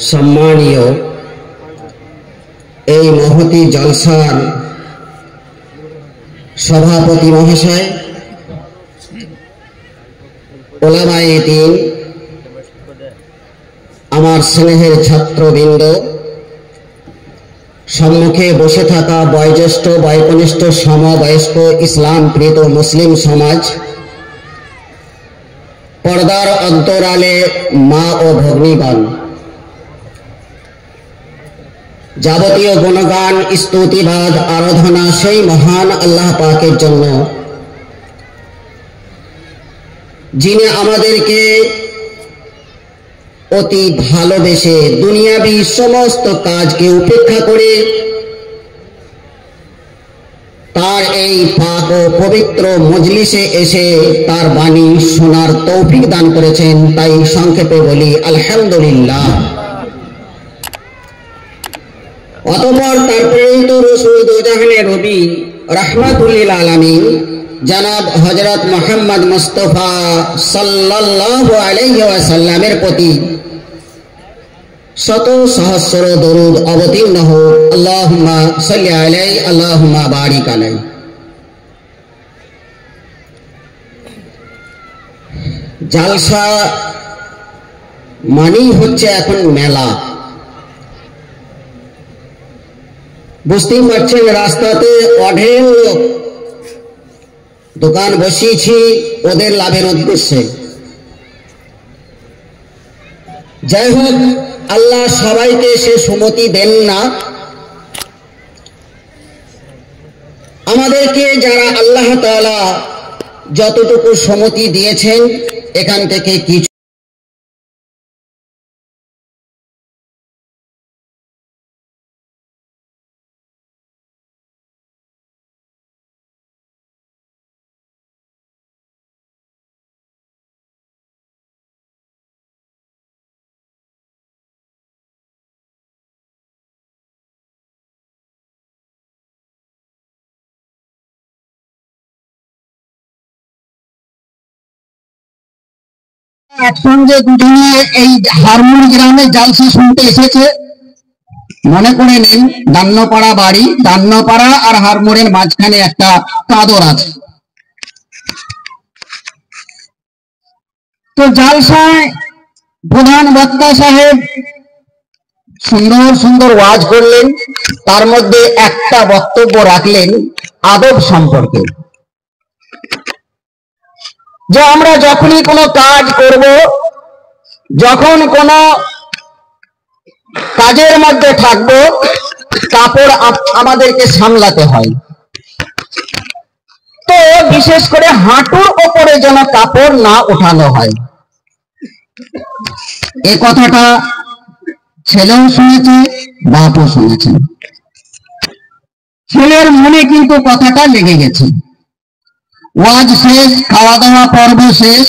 সম্মানীয় এই মহতি জলসার সভাপতি মহাশয়, ওলামায়ে দ্বীন, আমার স্নেহের ছাত্রবৃন্দ, সম্মুখে বসে থাকা বয়োজ্যেষ্ঠ বয়োকনিষ্ঠ সমবয়স্ক ইসলাম প্রীত মুসলিম সমাজ, পর্দার অন্তরালে মা ও ভগ্নীগণ, যাবতীয় গুণগান স্তুতিবাদ আরাধনা সেই মহান আল্লাহ পাকের জন্য, যিনি আমাদেরকে অতি ভালোবেসে দুনিয়াবী সমস্ত কাজকে উপেক্ষা করে তার এই পাক ও পবিত্র মজলিসে এসে তার বাণী শোনার তৌফিক দান করেছেন। তাই সংক্ষেপে বলি আলহামদুলিল্লাহ। অতঃপর তার প্রেরিত রাসূল দোজাহানের নবী রাহমাতুল লিল আলামিন জনাব হযরত মুহাম্মদ মুস্তাফা সাল্লাল্লাহু আলাইহি ওয়াসাল্লামের প্রতি শত সহস্র দরুদ অবতীর্ণ হোক। আল্লাহুম্মা সাল্লি আলাইহি আল্লাহুম্মা বারিক আলাইহি। জালসা মানেই হচ্ছে এখন মেলা। বুঝতেই পারছেন, রাস্তাতে অঢেল লোক, দোকান বসিয়েছি ওদের লাভের উদ্দেশ্যে। যাই হোক, আল্লাহ সবাইকে সে সুমতি দেন না। আমাদেরকে যারা আল্লাহ তাআলা যতটুকু সুমতি দিয়েছেন, এখান থেকে কিছু একসঙ্গে দুজনে এই হারমুর গ্রামে জালসা শুনতে এসেছে। মনে করে নিন, দান্নপাড়া বাড়ি, দান্নপাড়া আর হারমুরের মাঝখানে একটা কাদর আছে। তো জালসায় প্রধান বক্তা সাহেব সুন্দর সুন্দর ওয়াজ করলেন, তার মধ্যে একটা বক্তব্য রাখলেন আদব সম্পর্কে, যে আমরা যখনই কোনো কাজ করব, যখন কোনো কাজের মধ্যে থাকব, কাপড় আমাদেরকে সামলাতে হয়। তো বিশেষ করে হাঁটুর ওপরে যেন কাপড় না উঠানো হয়। এ কথাটা ছেলেও শুনেছে, বাপও শুনেছেন। ছেলের মনে কিন্তু কথাটা লেগে গেছে। ওয়াজ শেষ, খাওয়া দাওয়া পর্ব শেষ,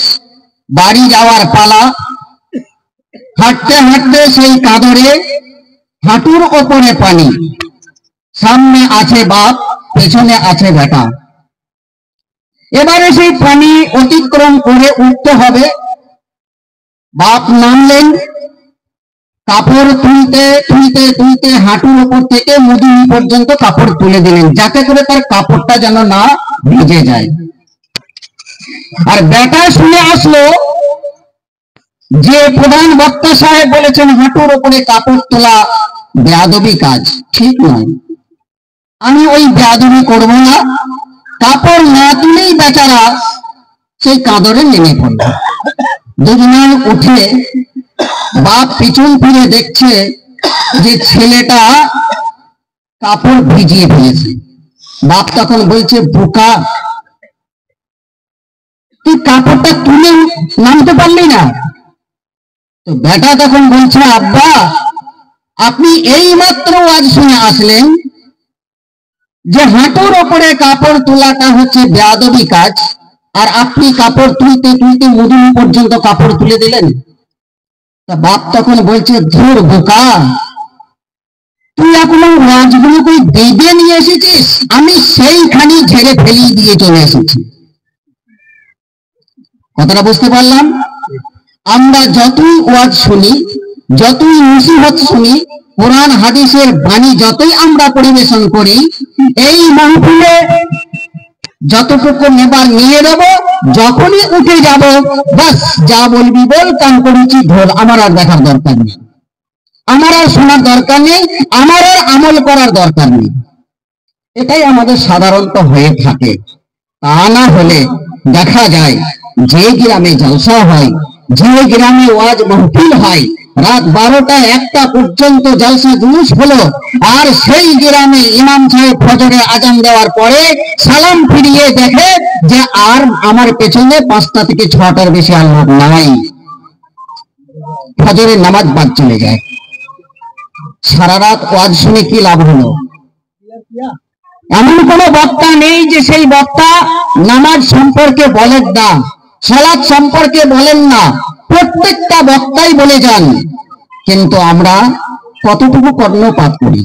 বাড়ি যাওয়ার পালা। হাঁটতে হাঁটতে সেই কাদরে হাঁটুর ওপরে পানি, সামনে আছে বাপ, পেছনে আছে বেটা। এবারে সেই পানি অতিক্রম করে উঠতে হবে। বাপ নামলেন, কাপড় তুলতে তুলতে তুলতে হাঁটুর উপর থেকে মুদুনি পর্যন্ত কাপড় তুলে দিলেন, যাতে করে তার কাপড়টা যেন না ভিজে যায়। আর বেটা শুনে আসলো যে প্রধান বক্তা সাহেব বলেছেন হাঁটুর উপরে কাপড় তোলা বেয়াদবি কাজ, ঠিক নয়, আমি ওই বেয়াদবি করব না। কাপড় না তুলেই বেচারা সেই কাদরে নেমে পড়ল। দুজনের উঠে বাপ পিছন ফিরে দেখছে যে ছেলেটা কাপড় ভিজিয়ে ফেলেছে। বাপ তখন বলছে, বোকা, তুই কাপড়টা তুলে নামতে পারলি না? তো বেটা তখন বলছে, আব্বা, আপনি এই মাত্র আজ শুনে আসলেন যে হাঁটুর ওপরে কাপড় তোলাটা হচ্ছে বেয়াদবি কাজ, আর আপনি কাপড় তুলতে তুলতে মুদুনি পর্যন্ত কাপড় তুলে দিলেন। তা বাপ তখন বলছে, ধুর বোকা, তুই এখনো ওয়াজগুলোকে বেঁধে নিয়ে এসেছিস, আমি সেইখানে ঝেড়ে ফেলিয়ে দিয়ে চলে এসেছি। কথাটা বুঝতে পারলাম? আমরা যতই ওয়াজ শুনি, যতই নসিহত শুনি, কোরআন হাদিসের বাণী যতই আমরা পরিবেশন করি, এই মাহফিলে যতটুকু নেবার নিয়ে নেব, যখনই উঠে যাব বাস যা বলবি বল, কান করেছি ঢোল, আমার আর দেখার দরকার নেই, আমার আর শোনার দরকার নেই, আমার আর আমল করার দরকার নেই। এটাই আমাদের সাধারণত হয়ে থাকে। তা না হলে দেখা যায় যে গ্রামে জলসা হয়, যে গ্রামে ওয়াজ মাহফিল হয়, রাত 12টা 1টা পর্যন্ত জলসা জুলুস হলো, আর সেই গ্রামে ইমাম সাহেব ফজরে আজান দেওয়ার পরে সালাম ফিরিয়ে দেখে যে আর আমার পেছনে 5টা থেকে 6টার বেশি আর লোক নাই, ফজরের নামাজ বাদ চলে যায়। সারা রাত ওয়াজ শুনে কি লাভ হলো? এমন কোন বক্তা নেই যে সেই বক্তা নামাজ সম্পর্কে বলেন না, সালাত সম্পর্কে বলেন না, প্রত্যেকটা বক্তাই বলে যান। কিন্তু আমরা কতটুকু কর্ণপাত করি,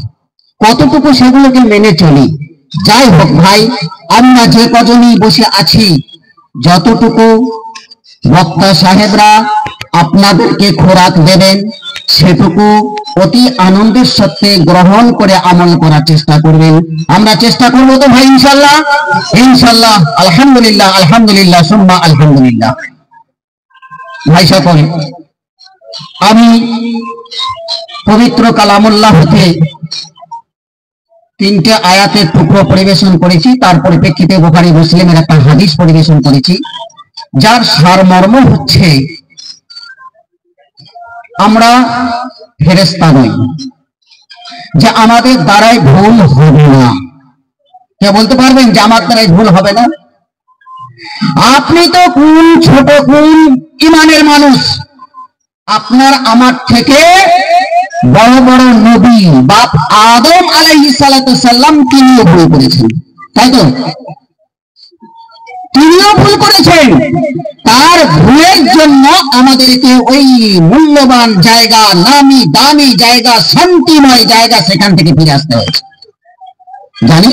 কতটুকু সেগুলোকে মেনে চলি? যাই হোক ভাই, আমরা যে কজনই বসে আছি, যতটুকু বক্তা সাহেবরা আপনাদেরকে খোরাক দেবেন সেটুকু অতি আনন্দের সাথে গ্রহণ করে আমল করার চেষ্টা করবেন। আমরা চেষ্টা করবো তো ভাই, ইনশাল্লাহ? ইনশাল্লাহ। আলহামদুলিল্লাহ, আলহামদুলিল্লাহ, সুম্মা আলহামদুলিল্লাহ। ভাই সকল, আমি পবিত্র কালামুল্লাহ হতে 3টে আয়াতের টুকরো পরিবেশন করেছি, তার পরিপ্রেক্ষিতে বুখারী মুসলিমের একটা হাদিস পরিবেশন করেছি, যার সারমর্ম হচ্ছে আমরা ফেরেশতা নই, যে আমাদের দ্বারাই ভুল হবে না। কে বলতে পারবেন যে আমার দ্বারাই ভুল হবে না? আপনি তো কোন ছোট কোন ইমানের মানুষ, আপনার আমার থেকে বড় বড় নবী বাপ আদম আলাইহিস সালাতু সাল্লাম তিনিও ভুল করেছেন, তাই তো? তিনিও ভুল করেছেন। তার ভুলের জন্য আমাদেরকে ওই মূল্যবান জায়গা, নামি দামি জায়গা, শান্তিময় জায়গা, সেখান থেকে ফিরে আসতে হয়েছে। জানি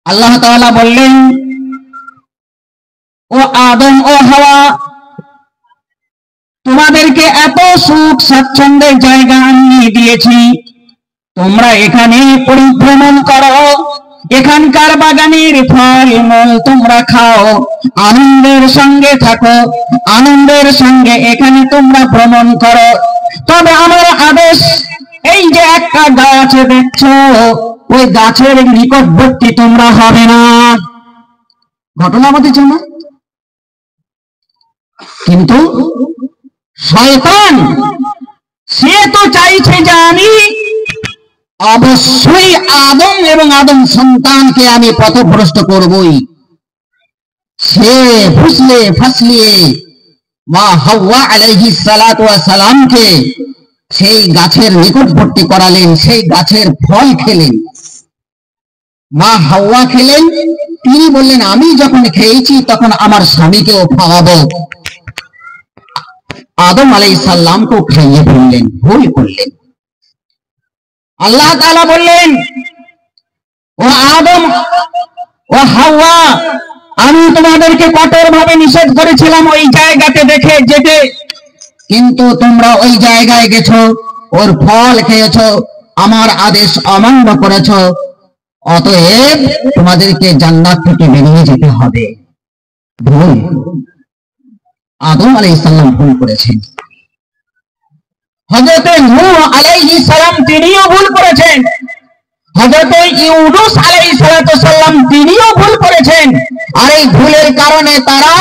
আল্লাহ তাআলা বললেন, ও আদম ও হাওয়া, তোমাদেরকে এত সুখ স্বাচ্ছন্দ্যের জায়গা আনিয়ে দিয়েছি, তোমরা এখানে পরিভ্রমণ করো, এখানকার বাগানের ফল মূল তোমরা খাও, আনন্দের সঙ্গে থাকো, আনন্দের সঙ্গে এখানে তোমরা ভ্রমণ করো। তবে আমার আদেশ, এই যে একটা গাছ দেখছো, ওই গাছের নিকটবর্তী তোমরা হবে না। ঘটনা আমাদের জন্য, কিন্তু শয়তান সে তো চাইছে যে আমি অবশ্যই আদম এবং আদম সন্তানকে আমি পথভ্রষ্ট করবই। সে ফুসলে ফাসলিয়ে মা হাওয়া আলাইহিস সালাতু ওয়াস সালামকে সেই গাছের নিকটবর্তী করালেন, সেই গাছের ফল খেলেন। মা হাওয়া খেলেন, তিনি বললেন আমি যখন খেয়েছি তখন আমার স্বামীকেও খাওয়াবো। আদম আলাইহিস সালামকেও খাইয়ে ফেললেন, ভুল করলেন। আল্লাহ তাআলা বললেন, ও আদম ও হাওয়া, আমি তোমাদেরকে কঠোরভাবে নিষেধ করেছিলাম ওই জায়গাতে দেখে যেতে, কিন্তু তোমরা ওই জায়গায় গেছো, ওর ফল খেয়েছো, আমার আদেশ অমান্য করেছো, অতএব তোমাদেরকে জান্নাত থেকে বেরিয়ে যেতে হবে। ভুল। আদম আলাইহিস সালাম ভুল করেছেন। হযরত নূহ আলাইহিস সালাম তিনিও ভুল করেছেন। হযরত ইউনূস আলাইহিস সালাম তিনিও ভুল করেছেন। আর এই ভুলের কারণে তারা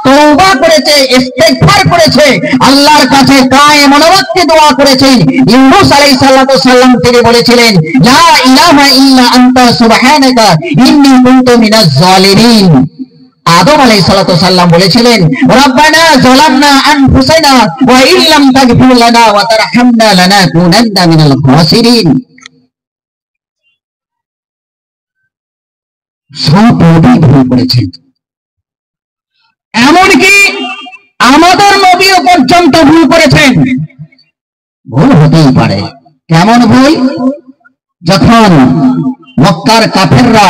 তওবা করেছে, ইস্তেগফার করেছে, আল্লাহর কাছে কায়ে মনোবাক্যে দোয়া করেছেন। ইউনূস আলাইহিস সালাম তিনি বলেছিলেন, লা ইলাহা ইল্লা আনতা সুবহানাকা ইন্নী কুনতু মিনাজ জালিমিন। আদম আলাইহিস সালাম বলেছিলেন, রব্বানা যালামনা আনফুসানা ওয়া ইল্লাম তাগফির লানা ওয়া তারহামনা লানাকুনান্না মিনাল খাসিরিন। সব নবী ভুল করেছেন, এমনকি আমাদের নবীও পর্যন্ত ভুল করেছেন। ভুল হতেই পারে। কেমন ভুল? যখন মক্কার কাফেররা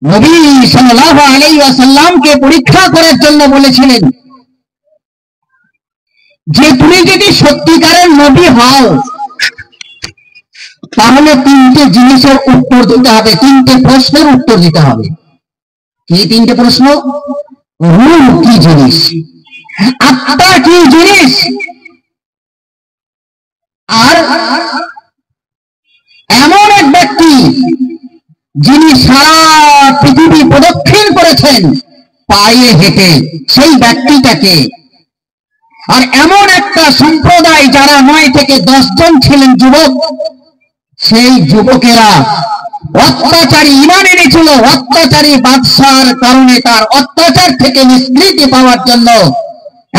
নবী সাল্লাল্লাহু আলাইহি ওয়াসাল্লামকে পরীক্ষা করার জন্য বলেছিলেন, যে তুমি যদি সত্যিকারের নবী হও তাহলে তিনটে জিনিসের উত্তর দিতে হবে, তিনটে প্রশ্নের উত্তর দিতে হবে। কি তিনটে প্রশ্ন? রূহ কি জিনিস, আত্মা কি জিনিস, আর এমন এক ব্যক্তি যিনি সারা পৃথিবী প্রদক্ষিণ করেছেন পায়ে হেঁটে, সেই ব্যক্তিটাকে। আর এমন একটা সম্প্রদায় যারা 9 থেকে 10 জন ছিলেন যুবক, সেই যুবকেরা অত্যাচারী ঈমান এনেছিল, অত্যাচারী বাদশার কারণে তার অত্যাচার থেকে নিষ্কৃতি পাওয়ার জন্য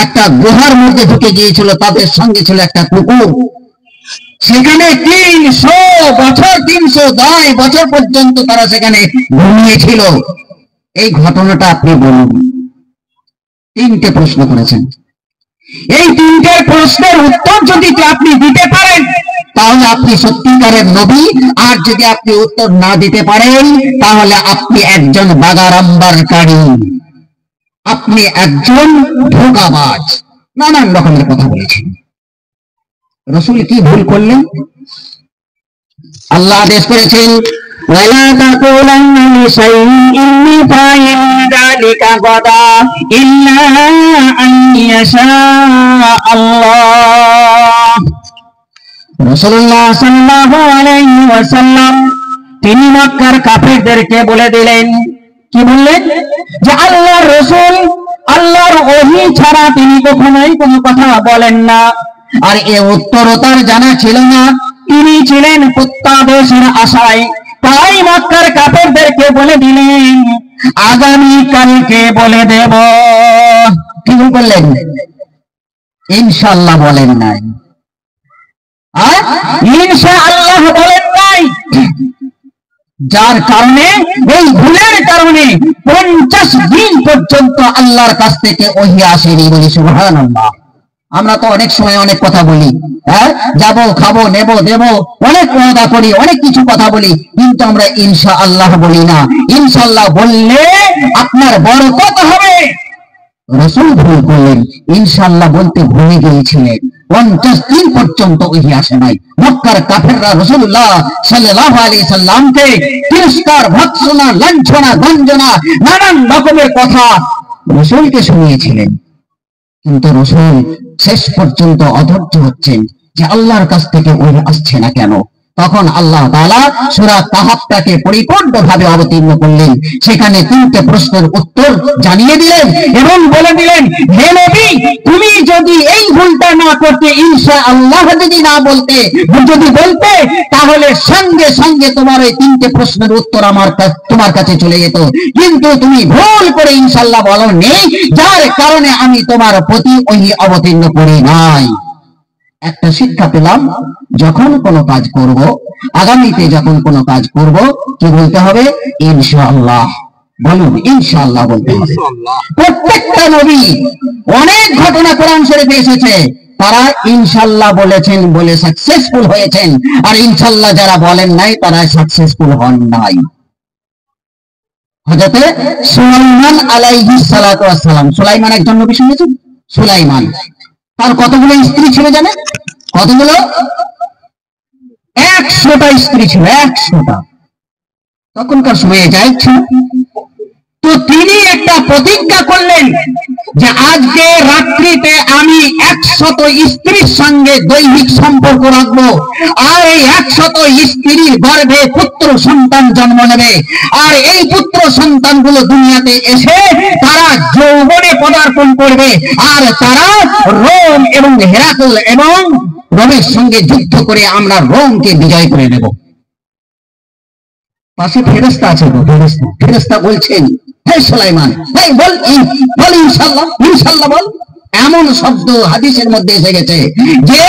একটা গুহার মধ্যে ঢুকে গিয়েছিল, তাদের সঙ্গে ছিল একটা কুকুর। সেখানে 300 বছর, 310 বছর পর্যন্ত তারা সেখানে ঘুমিয়েছিল। এই ঘটনাটা আপনি বলুন। তিনটে প্রশ্ন করেছেন, এই তিনটে প্রশ্নের উত্তর যদি আপনি দিতে পারেন তাহলে আপনি সত্যিকারের নবী, আর যদি আপনি উত্তর না দিতে পারেন তাহলে আপনি একজন বাগাড়ম্বরকারী, আপনি একজন ধোঁকাবাজ। নানান রকমের কথা বলেছেন। রাসূল কি ভুল করলেন? আল্লাহ আদেশ করেছেন, ওয়ালা তাকুলান্না লিশাইইন ইন্নী ফাইল যালিকা গাদা ইল্লা আন ইয়াশা আল্লাহ। রাসূলুল্লাহ সাল্লাল্লাহু আলাইহি ওয়াসাল্লাম তিনি মক্কার কাফেরদেরকে বলে দিলেন, কি বললেন? যে আল্লাহর রাসূল আল্লাহর ওহী ছাড়া তিনি কখনোই কোনো কথা বলেন না। আর এ উত্তরও তার জানা ছিল না, তিনি ছিলেন প্রত্যাদেশের আশায়। তাই মক্কার কাফেরদেরকে বলে দিলেন, আগামী কালকে বলে দেব। কি বললেন? ইনশাআল্লাহ বলেন নাই, ইনশাআল্লাহ বলেন নাই। যার কারণে, এই ভুলের কারণে 50 দিন পর্যন্ত আল্লাহর কাছ থেকে ওহী আসেনি। বলি সুবহানাল্লাহ। আমরা তো অনেক সময় অনেক কথা বলি, হ্যাঁ, যাবো, খাবো, নেবো, দেবো, অনেক ওয়াদা করি, অনেক কিছু কথা বলি, কিন্তু আমরা ইনশাআল্লাহ বলি না। ইনশাআল্লাহ বললে আপনার বরকত হবে। রাসূল ভুল করলেন, ইনশাআল্লাহ বলতে ভুলে গিয়েছিলেন। 50 দিন পর্যন্ত ওহী আসে নাই। মক্কার কাফেররা রাসূলুল্লাহ সাল্লাল্লাহু আলাইহি সাল্লামকে তিরস্কার, ভৎসনা, লাঞ্ছনা, গঞ্জনা, নানান রকমের কথা রাসূলকে শুনিয়েছিলেন। কিন্তু রাসূল শেষ পর্যন্ত অধৈর্য হচ্ছেন যে আল্লাহর কাছ থেকে ওহী আসছে না কেন। তখন আল্লাহ তাআলা সূরা কাহাফটাকে পরিপূর্ণভাবে অবতীর্ণ করলেন। সেখানে তিনটে প্রশ্নের উত্তর জানিয়ে দিলেন এবং বলে দিলেন, হে নবী, তুমি যদি এই ভুলটা না করতে, ইনশাআল্লাহ যদি না বলতে, যদি বলতে, তাহলে সঙ্গে সঙ্গে তোমার এই তিনটে প্রশ্নের উত্তর তোমার কাছে চলে যেত। কিন্তু তুমি ভুল করে ইনশাআল্লাহ বলো নেই, যার কারণে আমি তোমার প্রতি ওহী অবতীর্ণ করি নাই। একটা শিক্ষা পেলাম, যখন কোনো কাজ করব, আগামীতে যখন কোনো কাজ করব, কি বলতে হবে? ইনশাআল্লাহ। বলুন, ইনশাআল্লাহ বলতে হবে। প্রত্যেকটা নবী, অনেক ঘটনা কোরআন শরীফে এসেছে, তারা ইনশাআল্লাহ বলেছেন বলে সাকসেসফুল হয়েছেন, আর ইনশাআল্লাহ যারা বলেন নাই তারা সাকসেসফুল হন নাই। হযরতে সুলাইমান আলাইহিস সালাতু ওয়াস সালাম, সুলাইমান একজন নবী, শুনেছেন? সুলাইমান, তার কতগুলো স্ত্রী ছিল জানেন? কতগুলো? 100টা স্ত্রী ছিল, 100টা। তখনকার সময়ে যাই ছিল। তো তিনি একটা প্রতিজ্ঞা করলেন যে আজকে রাত্রিতে আমি 100 স্ত্রীর সঙ্গে দৈহিক সম্পর্ক রাখবো, আর এই 100 স্ত্রীর গর্ভে পুত্র সন্তান জন্ম নেবে, আর এই পুত্র সন্তানগুলো দুনিয়াতে এসে তারা যৌবনে পদার্পণ করবে, আর তারা রোম এবং হেরাকল এবং রোমের সঙ্গে যুদ্ধ করে আমরা রোমকে বিজয় করে নেব। পাশে ফেরেশতা আছে, ফেরেশতা বলছেন, হে সুলাইমান, ভাই বল ইনশাআল্লাহ, ইনশাআল্লাহ বল। এমন শব্দ হাদিসের মধ্যে এসে গেছে যে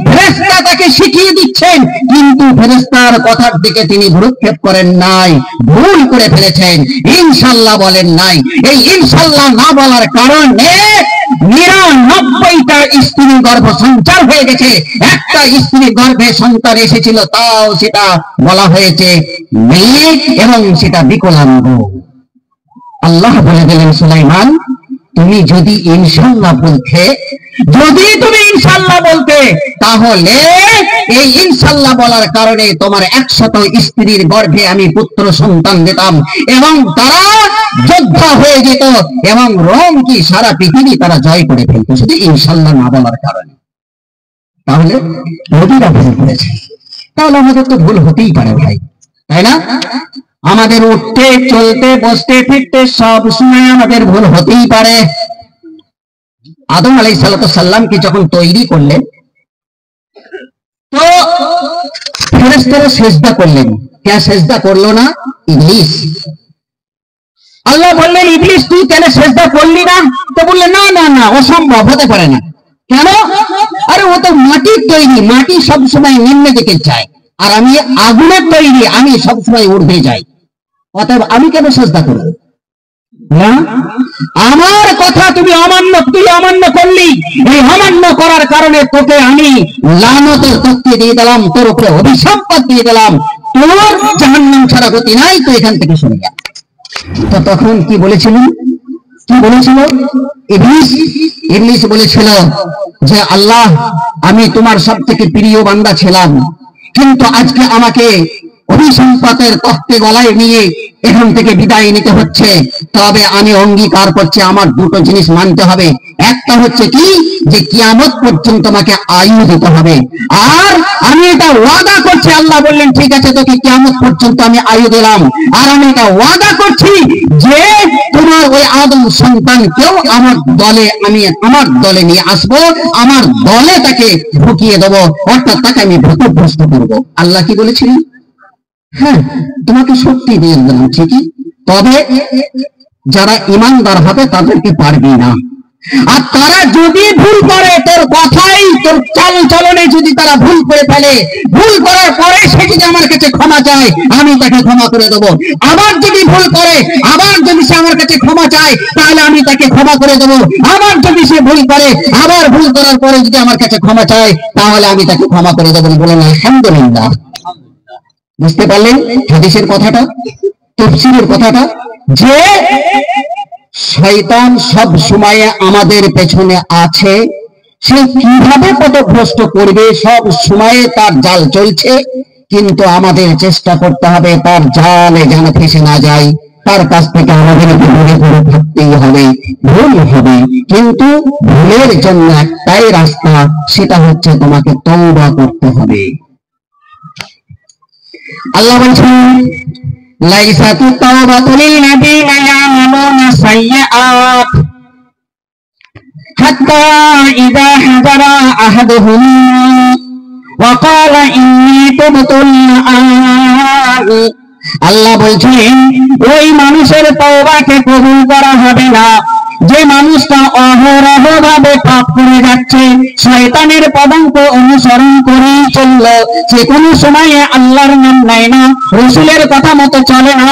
ফেরেশতা তাকে শিখিয়ে দিচ্ছেন, কিন্তু ফেরেশতার কথার দিকে তিনি ভ্রুক্ষেপ করেন নাই, ভুল করে ফেলেছেন, ইনশাআল্লাহ বলেন নাই। এই ইনশাআল্লাহ না বলার কারণে 99টা স্ত্রীর গর্ভ সঞ্চার হয়ে গেছে। একটা স্ত্রীর গর্ভে সন্তান এসেছিল, তাও সেটা বলা হয়েছে মেয়ে এবং সেটা বিকলাঙ্গ। আল্লাহ বলে দিলেন, সুলাইমান তুমি যদি ইনশাল্লাহ বলতে, যদি তুমি ইনশাল্লাহ বলতে, তাহলে এই ইনশাল্লাহ বলার কারণে তোমার 100 স্ত্রীর গর্ভে আমি পুত্র সন্তান দিতাম এবং তারা যোদ্ধা হয়ে যেত এবং রোম কি সারা পৃথিবী তারা জয় করে ফেলতো, শুধু ইনশাল্লাহ না বলার কারণে। তাহলে নবীরা ভুল করেছে, তাহলে আমাদের তো ভুল হতেই পারে ভাই, তাই না? আমাদের উঠতে চলতে বসতে ফিরতে সব সময় আমাদের ভুল হতেই পারে। আদম আলাইহিস সালামকে যখন তৈরি করলেন তো ফেরেশতারা সেজদা করলেন, কে সেজদা করলো না? ইবলিস। আল্লাহ বললেন, ইবলিস তুই কেন সেজদা করলি না? তো বললেন, না না না, অসম্ভব, হতে পারে না। কেন? আরে ও তো মাটির তৈরি, মাটি সবসময় নিম্নে দিকে যায়, আর আমি আগুনের তৈরি, আমি সবসময় ঊর্ধ্বে যাই, অতএব আমি কেন সেজদা করব না? আমার কথা তুমি অমান্য করলি, এই অমান্য করার কারণে তোকে আমি লানতের তককে দিয়ে দিলাম, তোর উপরে অভিশাপ দিয়ে দিলাম, তোর জাহান্নাম ছাড়া গতি নাই, তো এখান থেকে সরে যা। তো তখন কি বলেছিলেন? কি বলেছিল ইবলিস বলেছিল যে আল্লাহ, আমি তোমার সব থেকে প্রিয় বান্দা ছিলাম, কিন্তু আজকে আমাকে অভিসম্পাতের তত্ত্বে গলায় নিয়ে এখান থেকে বিদায় নিতে হচ্ছে। তবে আমি অঙ্গীকার করছি আমার দুটো জিনিস মানতে হবে। একটা হচ্ছে কি, যে কিয়ামত পর্যন্ত তোমাকে আয়ু দিতে হবে, আর আমি এটা ওয়াদা করছি, আল্লাহ বললেন ঠিক আছে তোকে কিয়ামত পর্যন্ত আমি আয়ু দিলাম, আর আমি এটা ওয়াদা করছি যে তোমার ওই আদম সন্তানকেও আমার দলে নিয়ে আসবো, আমার দলে তাকে ঢুকিয়ে দেবো, অর্থাৎ তাকে আমি ভূতগ্রস্ত করবো। আল্লাহ কি বলেছিলেন? হ্যাঁ, তোমাকে শক্তি দিয়ে দিলাম ঠিকই, তবে যারা ইমানদার হবে তাদেরকে পারবি না। আর তারা যদি ভুল করে, তোর কথাই তোর চাল চলনে যদি তারা ভুল করে ফেলে, ভুল করার পরে সে যদি আমার কাছে ক্ষমা চায়, আমি তাকে ক্ষমা করে দেবো। আবার যদি ভুল করে, আবার যদি সে আমার কাছে ক্ষমা চায়, তাহলে আমি তাকে ক্ষমা করে দেবো। আবার যদি সে ভুল করে, আবার ভুল করার পরে যদি আমার কাছে ক্ষমা চায়, তাহলে আমি তাকে ক্ষমা করে দেবো। বলেন আলহামদুলিল্লাহ। বুঝতে পারলেন হাদিসের কথাটা, তাফসীরের কথাটা, যে শয়তান সব সময় আমাদের পেছনে আছে, সে কিভাবে পথভ্রষ্ট করবে সব সময়ে তার জাল চলছে, কিন্তু আমাদের চেষ্টা করতে হবে তার জালে যেন ফেসে না যায়, তার কাছ থেকে আমাদের দূরে দূরে থাকতেই হবে। ভুল হবে, কিন্তু ভুলের জন্য একটাই রাস্তা, সেটা হচ্ছে তোমাকে তওবা করতে হবে। আল্লাহ বলছেন, লাইসাতু তাওবাতু লিল্লাযীনা ইয়ামালুনা সাইয়্যাত হাত্তা ইযা হাদারা আহাদুহুম ওয়া ক্বালা ইন্নী তুবতু আল। আল্লাহ বলছেন, ওই মানুষের তওবাকে কবুল করা হবে না যে মানুষটা অহরহ ভাবে পাপ করে যাচ্ছে, শয়তানের পদাঙ্ক অনুসরণ করেই চলল, যে কোনো সময়ে আল্লাহর নাম নেয় না, রাসূলের কথা মতো চলে না,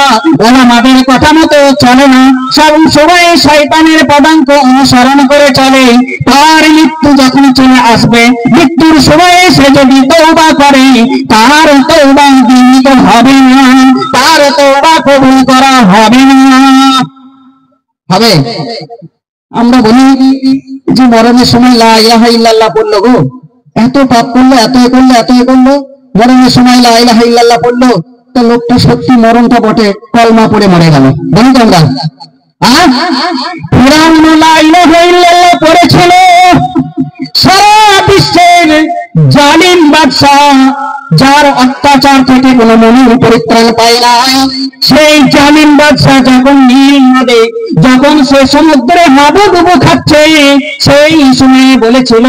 ওলামাদের কথা মতো চলে না, সব সময় শয়তানের পদাঙ্ক অনুসরণ করে চলে। তার মৃত্যু যখন চলে আসবে, মৃত্যুর সময়ে সে যদি তওবা করে, তার তওবা গৃহীত হবে না, তার তওবা কবুল করা হবে না। হবে? আমরা বলি যে মরণের সময় লা ইলাহা ইল্লাল্লাহ পড়লো গো, এত পাপ করলো, এত করলো, মরণের সময় লা ইলাহা ইল্লাল্লাহ পড়লো, তো লোকটা সত্যি মরণটা বটে, কলমা পড়ে মরে গেল। বলি তো আমরা, ফিরআউন লা ইলাহা ইল্লাল্লাহ পড়েছিল, সারা বিশ্বের জালিম বাদশা, যার অত্যাচার থেকে কোনো মনের পরিত্রাণ পায় না, সেই জালিম বাদশা যখন নীল নদে, যখন সে সমুদ্রে হাবুডুবু খাচ্ছে, সেই সময় বলেছিল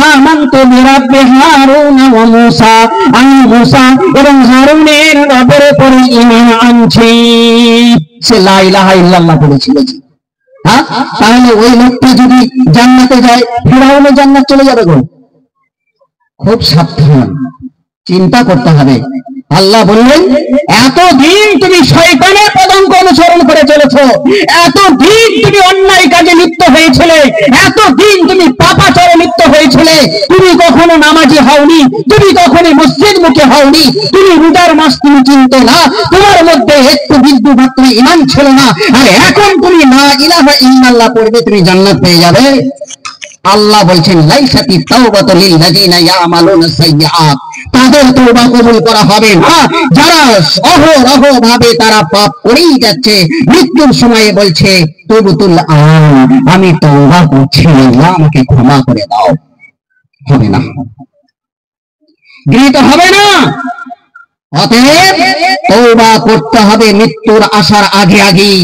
আমানতু বিরাব্বি হারুন ওয়া মূসা, আমি মূসা এবং হারুনের রবের উপরে ঈমান আনছি। সে লা ইলাহা ইল্লাল্লাহ বলেছিল। হ্যাঁ, তাহলে ওই লোকটা যদি জান্নাতে যায়, ফিরআউনের জান্নাত চলে যাবে গো। খুব সাবধান, চিন্তা করতে হবে। আল্লাহ বললেন, এতদিন তুমি শয়তানের পদাঙ্ক অনুসরণ করে চলেছো, এতদিন তুমি অন্যায় কাজে লিপ্ত হয়েছিলে, এতদিন তুমি পাপাচারে লিপ্ত হয়েছিলে, তুমি কখনো নামাজি হওনি, তুমি কখনো মসজিদ মুখে হওনি, তুমি রোজার মাস তুমি চিনতে না, তোমার মধ্যে একটু বিন্দু মাত্র ঈমান ছিল না, আর এখন তুমি লা ইলাহা ইল্লাল্লাহ পড়বে, তুমি জান্নাত পেয়ে যাবে। আল্লাহ বলছেন, লাইসাতি তাওবাতু লিল্লাযিনা ইয়ামালুনা সাইয়্যাত, তাদের তওবা কবুল করা হবে না যারা অহরহ ভাবে তারা পাপ করেই যাচ্ছে, মৃত্যুর সময়ে বলছে তুবতুল আন, আমি তওবা করছি, আল্লাহ আমাকে ক্ষমা করে দাও। হবে না, গৃহীত হবে না। অতএব তওবা করতে হবে মৃত্যুর আসার আগে আগেই।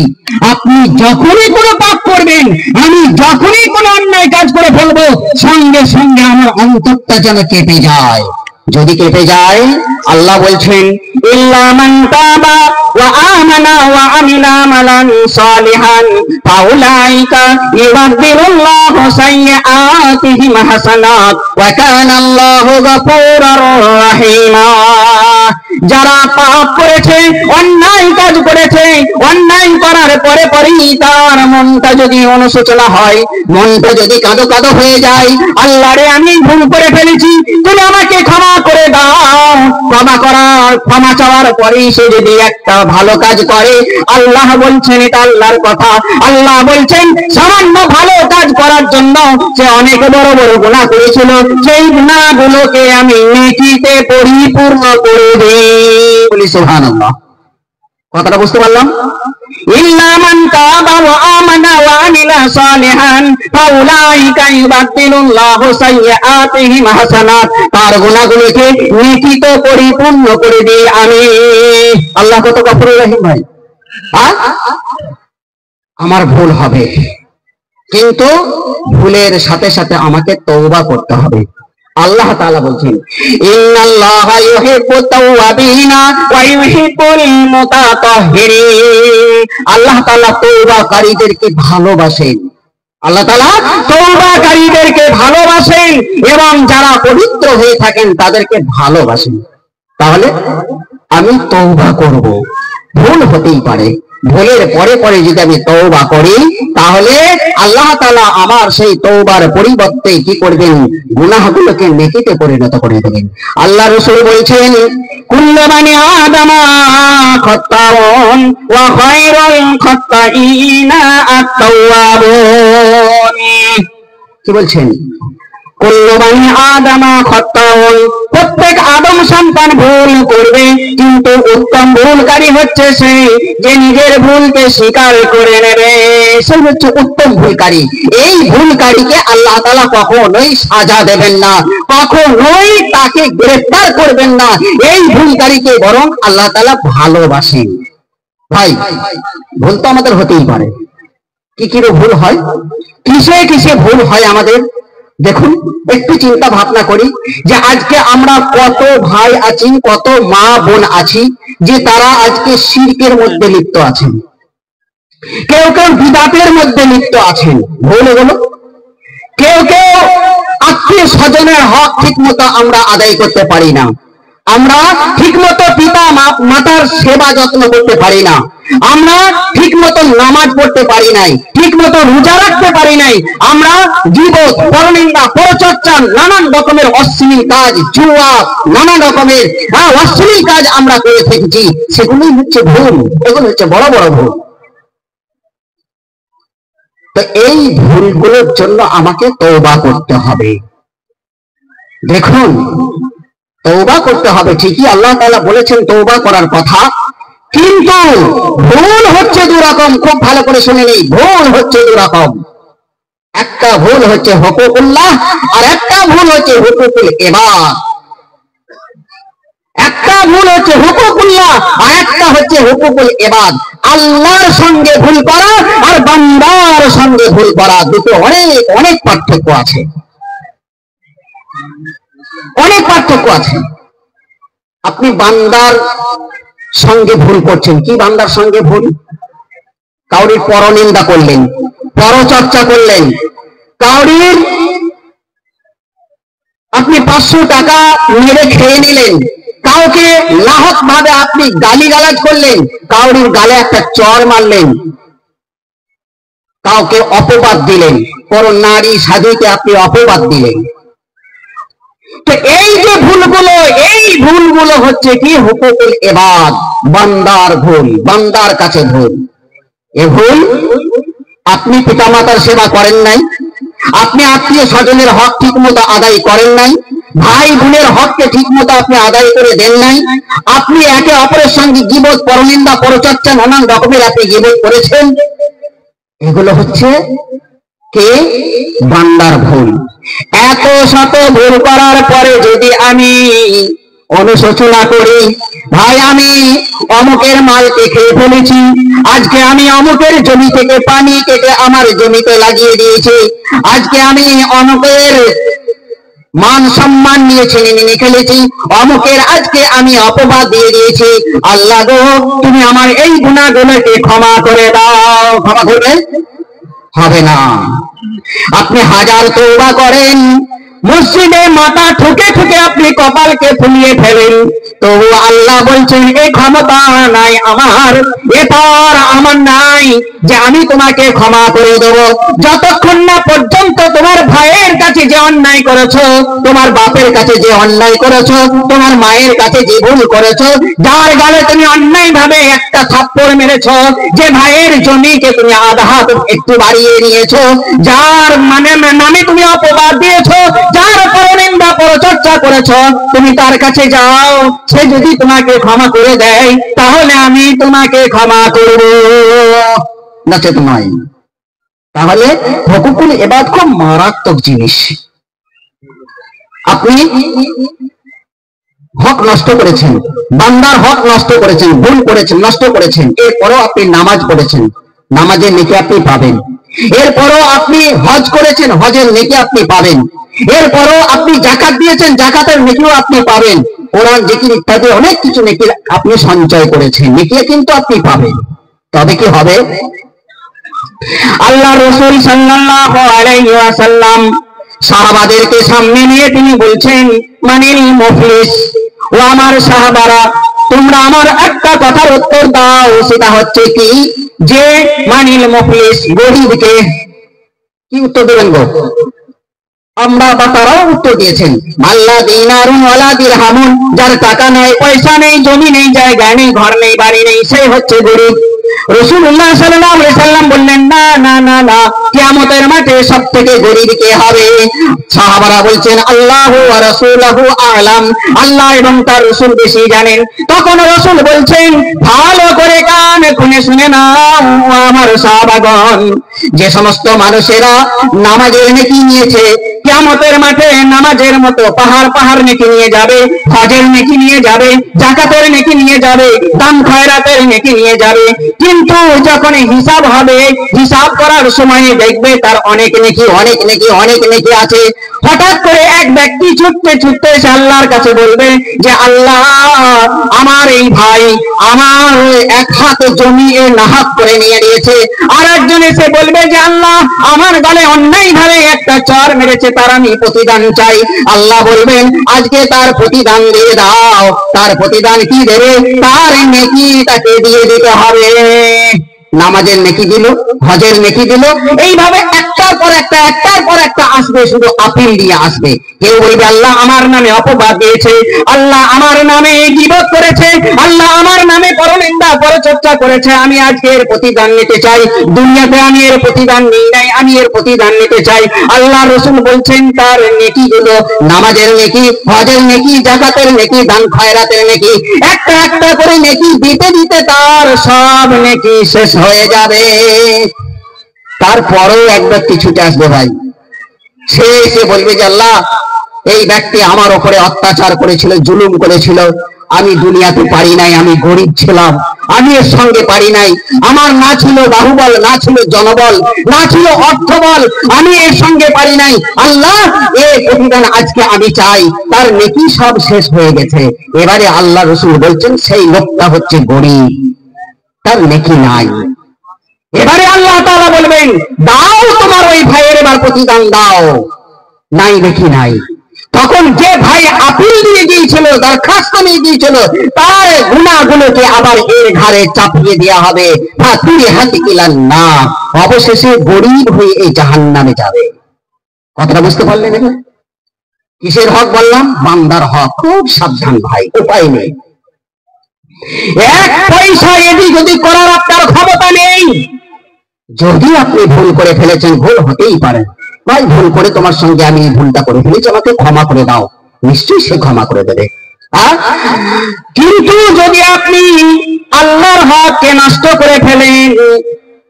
আপনি যখনই কোনো পাপ করবেন, আমি যখনই কোনো অন্যায় কাজ করে ফেলবো, সঙ্গে সঙ্গে আমার অন্তরটা যেন কেঁপে যায়। যদি কেঁপে যায়, আল্লাহ বলছেন, ইল্লা মান তাবা ওয়া আমানা ওয়া আমিলা আমালান সালিহান ফাউলাইকা ইউবাদদিলুল্লাহু সাইয়্যাতিহিম হাসানাত ওয়া কানা আল্লাহু গফুরার রহিমা। যারা পাপ করেছে, অন্যায় কাজ করেছে, অন্যায় করার পরে পরেই তার মনটা যদি অনুশোচনা হয়, মনটা যদি কাঁদো কাঁদো হয়ে যায়, আল্লাহ রে আমি ভুল করে ফেলেছি, তুমি আমাকে ক্ষমা করে দাও, ক্ষমা চাওয়ার পরেই সে যদি একটা ভালো কাজ করে, আল্লাহ বলছেন, এটা আল্লাহর কথা, আল্লাহ বলছেন সামান্য ভালো কাজ করার জন্য সে অনেক বড় বড় গুনাহ করেছিল, সেই গুনাহগুলোকে আমি নেকিতে পরিপূর্ণ করে দেই। বলি সুবহানাল্লাহ। কথাটা বুঝতে পারলাম? ইল্লা মান তাবা ওয়া আমানা ওয়া আমিলা সালিহান ফাউলাইকা ইউবাদদিলুল্লাহু সাইয়্যাতিহিম হাসানাত, তার গুনাহগুলোকে নেকিতে পরিপূর্ণ করে দিই আমি। আল্লাহ কত গফুরুর রহিম ভাই। আমার ভুল হবে, কিন্তু ভুলের সাথে সাথে আমাকে তওবা করতে হবে। আল্লাহ তাআলা বলছেন, ইন্নাল্লাহা ইউহিব্বুত তাওয়াবিনা ওয়া ইউহিব্বুল মুতাতাহহিরিন। আল্লাহ তাআলা তওবাকারীদেরকে ভালোবাসেন, আল্লাহ তাআলা তওবাকারীদেরকে ভালোবাসেন এবং যারা পবিত্র হয়ে থাকেন তাদেরকে ভালোবাসেন। তাহলে আমি তওবা করব, ভুল হতেই পারে, ভুলের পরে পরে যদি আমি তওবা করি, তাহলে আল্লাহ তাআলা আমার সেই তওবার পরিবর্তে কি করবেন, গুনাহগুলোকে নেকিতে পরিণত করে দেবেন। আল্লাহ রাসূল বলেছেন, কুল্লু বানি আদামা খাত্তাউন ওয়া খায়রুল খাত্তাইনা আত-তাওয়াবুন। কি বলছেন? কুল্লু বানি আদামা খাত্তাউন, প্রত্যেক আদম সন্তান ভুল করবে, কিন্তু উত্তম ভুলকারী হচ্ছে সে যে নিজের ভুলকে স্বীকার করে নেবে, সে হচ্ছে উত্তম ভুলকারী। এই ভুলকারীকে আল্লাহ তাআলা কখনোই সাজা দেবেন না, কখনোই তাকে গ্রেফতার করবেন না, এই ভুলকারীকে বরং আল্লাহ তাআলা ভালোবাসেন। ভাই, ভুল তো আমাদের হতেই পারে, কি কি ভুল হয়, কিসে কিসে ভুল হয় আমাদের। দেখুন, একটু চিন্তা ভাবনা করি যে আজকে আমরা কত ভাই আছি, কত মা বোন আছি যে তারা আজকে শিরকের মধ্যে লিপ্ত আছেন, কেউ কেউ বিদআতের মধ্যে লিপ্ত আছেন, ভুল এগুলো। কেউ কেউ আত্মীয় স্বজনের হক ঠিক মতো আমরা আদায় করতে পারি না, আমরা ঠিক মতো পিতা মাতার সেবা যত্ন করতে পারি না, আমরা ঠিক মতো নামাজ পড়তে পারি নাই, ঠিক মতো রোজা রাখতে পারি নাই, আমরা গীবত, পরনিন্দা, পরচর্চা, নানান রকমের অশ্লীল কাজ, জুয়া, নানান রকমের অশ্লীল কাজ আমরা করে থেকেছি। সেগুলোই হচ্ছে ভুল, এগুলো হচ্ছে বড় বড় ভুল। তো এই ভুলগুলোর জন্য আমাকে তওবা করতে হবে। দেখুন, তওবা করতে হবে ঠিকই, আল্লাহ তাআলা বলেছেন তওবা করার কথা, কিন্তু ভুল হচ্ছে দুরকম। খুব ভালো করে শুনে নেই, ভুল হচ্ছে দুরকম। একটা ভুল হচ্ছে হুকুকুল্লাহ, আর একটা ভুল হচ্ছে হুকুকুল ইবাদ। একটা ভুল হচ্ছে হুকুকুল্লাহ, আর একটা হচ্ছে হুকুকুল ইবাদ। আল্লাহর সঙ্গে ভুল করা আর বান্দার সঙ্গে ভুল করা, দুটো অনেক অনেক পার্থক্য আছে, অনেক পার্থক্য আছে। আপনি বান্দার সঙ্গে ভুল করছেন, কি বান্দার সঙ্গে ভুল? কাউরির পরনিন্দা করলেন, পরচর্চা করলেন, কাউরির আপনি 500 টাকা মেরে খেয়ে নিলেন, কাউকে লাহক ভাবে আপনি গালিগালাজ করলেন, কাউরির গালে একটা চর মারলেন, কাউকে অপবাদ দিলেন, কোন নারী সাধুকে আপনি অপবাদ দিলেন, তো এই যে ভুলগুলো, এই ভুলগুলো হচ্ছে কি হুকুকুল ইবাদ, বান্দার ভুল, বান্দার কাছে ভুল। এ ভুল আপনি পিতামাতার সেবা করেন নাই, আপনি আত্মীয় স্বজনের হক ঠিক মতো আদায় করেন নাই, ভাই বোনের হককে ঠিক মতো আপনি আদায় করে দেন নাই, আপনি একে অপরের সঙ্গে গীবত, পরনিন্দা, পরচর্চা, নানান রকমের আপনি গীবত করেছেন। এগুলো হচ্ছে কে? বান্দার ভুল। এত শত ভুল করার পরে যদি আমি অনুশোচনা করি, ভাই আমি অমুকের মালকে খেয়ে ফেলেছি, আজকে আমি অমুকের জমি থেকে পানি কেটে আমার জমিতে লাগিয়ে দিয়েছি, আজকে আমি অমুকের মান সম্মান নিয়ে ছিনে নিয়ে খেলেছি, অমুকের আজকে আমি অপবাদ দিয়ে দিয়েছি, আল্লাহ গো তুমি আমার এই গুনাহগুলোকে ক্ষমা করে দাও। ক্ষমা করবে? হবে না। আপনি হাজার তওবা করেন, মসজিদে মাথা ঠুকে ঠুকে আপনি কপালকে ফুলিয়ে ফেলেন, তবু আল্লাহ বলছেন এই ক্ষমতা নাই আমার, এবার আমার নাই যে আমি তোমাকে ক্ষমা করে দেব। যতক্ষণ না পর্যন্ত তোমার ভাইয়ের কাছে যে অন্যায় করেছো, তোমার বাপের কাছে যে অন্যায় করেছো, তোমার মায়ের কাছে যে ভুল করেছো, যার গালে তুমি অন্যায় ভাবে একটা থাপ্পড় মেরেছো, যে ভাইয়ের জমিকে তুমি আধা হাত একটু বাড়িয়ে নিয়েছো, যার নামে তুমি অপবাদ দিয়েছো, যার পরনিন্দা পরচর্চা করেছো, তুমি তার কাছে যাও, সে যদি তোমাকে ক্ষমা করে দেয় তাহলে আমি তোমাকে ক্ষমা করব, নচেত নয়। তাহলে হুকুকুল ইবাদ খুব মারাত্মক জিনিস। আপনি হক নষ্ট করেছেন, বান্দার হক নষ্ট করেছেন, ভুল করেছেন, নষ্ট করেছেন, এরপরও আপনি নামাজ পড়েছেন, নামাজের নেকি আপনি পাবেন। এরপরও আপনি হজ করেছেন, হজের নেকি আপনি পাবেন। এরপরও আপনি যাকাত দিয়েছেন, যাকাতের নেকিও আপনি পাবেন। কোরআন, জিকির ইত্যাদি অনেক কিছু নেকি আপনি সঞ্চয় করেছেন, নেকি কিন্তু আপনি পাবেন। তবে কি হবে? আল্লাহ রাসূল সাল্লাল্লাহু আলাইহি ওয়াসাল্লাম সাহাবাদেরকে সামনে নিয়ে তিনি বলছেন, মানিল মুফলিস, ও আমার সাহাবারা তোমরা আমার একটা কথার উত্তর দাও, সেটা হচ্ছে কি যে মানিল মুফলিস, গরিবকে। কি উত্তর দেবেন গো? আমরা বা তারাও উত্তর দিয়েছেন, আল্লাহ দিনারুন ওয়ালা দিরহামুন, যার টাকা নেই, পয়সা নেই, জমি নেই, জায়গা নেই, ঘর নেই, বাড়ি নেই, সেই হচ্ছে গরিব। রাসূলুল্লাহ সাল্লাল্লাহু আলাইহি সাল্লাম বললেন, না না না না, কিয়ামতের মাঠে সবথেকে গরিব কে হবে? সাহাবারা বলছেন, আল্লাহু ওয়া রাসূলুহু আ'লাম, আল্লাহ এবং তার রাসূল বেশি জানেন। তখন রাসূল বলছেন, ভালো করে কান খুলে শুনে নাও আমার সাহাবাগণ, যে সমস্ত মানুষেরা নামাজের নেকি নিয়েছে, কিয়ামতের মাঠে নামাজের মতো পাহাড় পাহাড় নেকি নিয়ে যাবে, হজের নেকি নিয়ে যাবে, যাকাতের নেকি নিয়ে যাবে, দান খয়রাতের নেকি নিয়ে যাবে, কিন্তু যখন হিসাব হবে, হিসাব করার সময় দেখবে তার অনেক নেকি অনেক নেকি অনেক নেকি আছে। হঠাৎ করে এক ব্যক্তি ছুটতে ছুটতে এসে আল্লাহর কাছে বলবে যে আল্লাহ, আমার এই ভাই আমার এক হাত জমি নাহাক করে নিয়ে নিয়েছে। আর একজন এসে বলবে যে আল্লাহ, আমার গালে অন্যায় ভাবে একটা চর মেরেছে, তার আমি প্রতিদান চাই। আল্লাহ বলবেন আজকে তার প্রতিদান দিয়ে দাও। তার প্রতিদান কি দেবে? তার নেকি তাকে দিয়ে দিতে হবে। নামাজের নেকি দিল, হজের নেকি দিল, এইভাবে একটার পর একটা একটার পর একটা আসবে, শুধু আপিল দিয়ে আসবে। কেউ বলবে আল্লাহ আমার নামে অপবাদ দিয়েছে, আল্লাহ আমার নামে গীবত করেছে, আল্লাহ আমার নামে পরনিন্দা পরচর্চা করেছে, আমি আজকে এর প্রতিদান নিতে চাই। দুনিয়াতে আমি এর প্রতিদান নিই নাই, আমি এর প্রতিদান নিতে চাই। আল্লাহ রাসূল বলছেন তার নেকি গুলো, নামাজের নেকি, হজের নেকি, যাকাতের নেকি, দান খয়রাতের নেকি, একটা একটা করে নেকি দিতে দিতে তার সব নেকি শেষ হয়ে যাবে। তারপরেও এক ব্যক্তি ছুটে আসবে ভাই, সে এসে বলবে যে আল্লাহ, এই ব্যক্তি আমার উপরে অত্যাচার করেছিল, জুলুম করেছিল, আমি দুনিয়াতে পারি নাই, আমি গরিব ছিলাম, আমি এর সঙ্গে পারি নাই, আমার না ছিল বাহুবল, না ছিল জনবল, না ছিল অর্থবল, আমি এর সঙ্গে পারি নাই। আল্লাহ, এই প্রতিদান আজকে আমি চাই। তার নেকি সব শেষ হয়ে গেছে। এবারে আল্লাহ রাসূল বলছেন সেই লোকটা হচ্ছে গরিব, তার নেকি নাই। এবারে আল্লাহ তাআলা বলবেন দাও তোমার ওই ভাইয়ের এবার প্রতিদান দাও, নাই নেকি নাই। তখন যে ভাই আপিল দিয়ে গিয়েছিল, দরখাস্ত নিয়ে গিয়েছিল, তার গুনাহগুলোকে আবার এর ঘাড়ে চাপিয়ে দেওয়া হবে। না, অবশেষে গরিব হয়ে এই জাহান্নামে যাবে। কথাটা বুঝতে পারলেন? এবার কিসের হক বললাম? বান্দার হক। খুব সাবধান ভাই, উপায় নেই। এক পয়সা এদিক ওদিক করার আপনার ক্ষমতা নেই। যদি আপনি ভুল করে ফেলেছেন, ভুল হতেই পারে, ভাই ভুল করে তোমার সঙ্গে আমি ভুলটা করে ফেলেছি, আমাকে ক্ষমা করে দাও, নিশ্চয়ই সে ক্ষমা করে দেবে। কিন্তু যদি আপনি আল্লাহর হককে নষ্ট করে ফেলেন,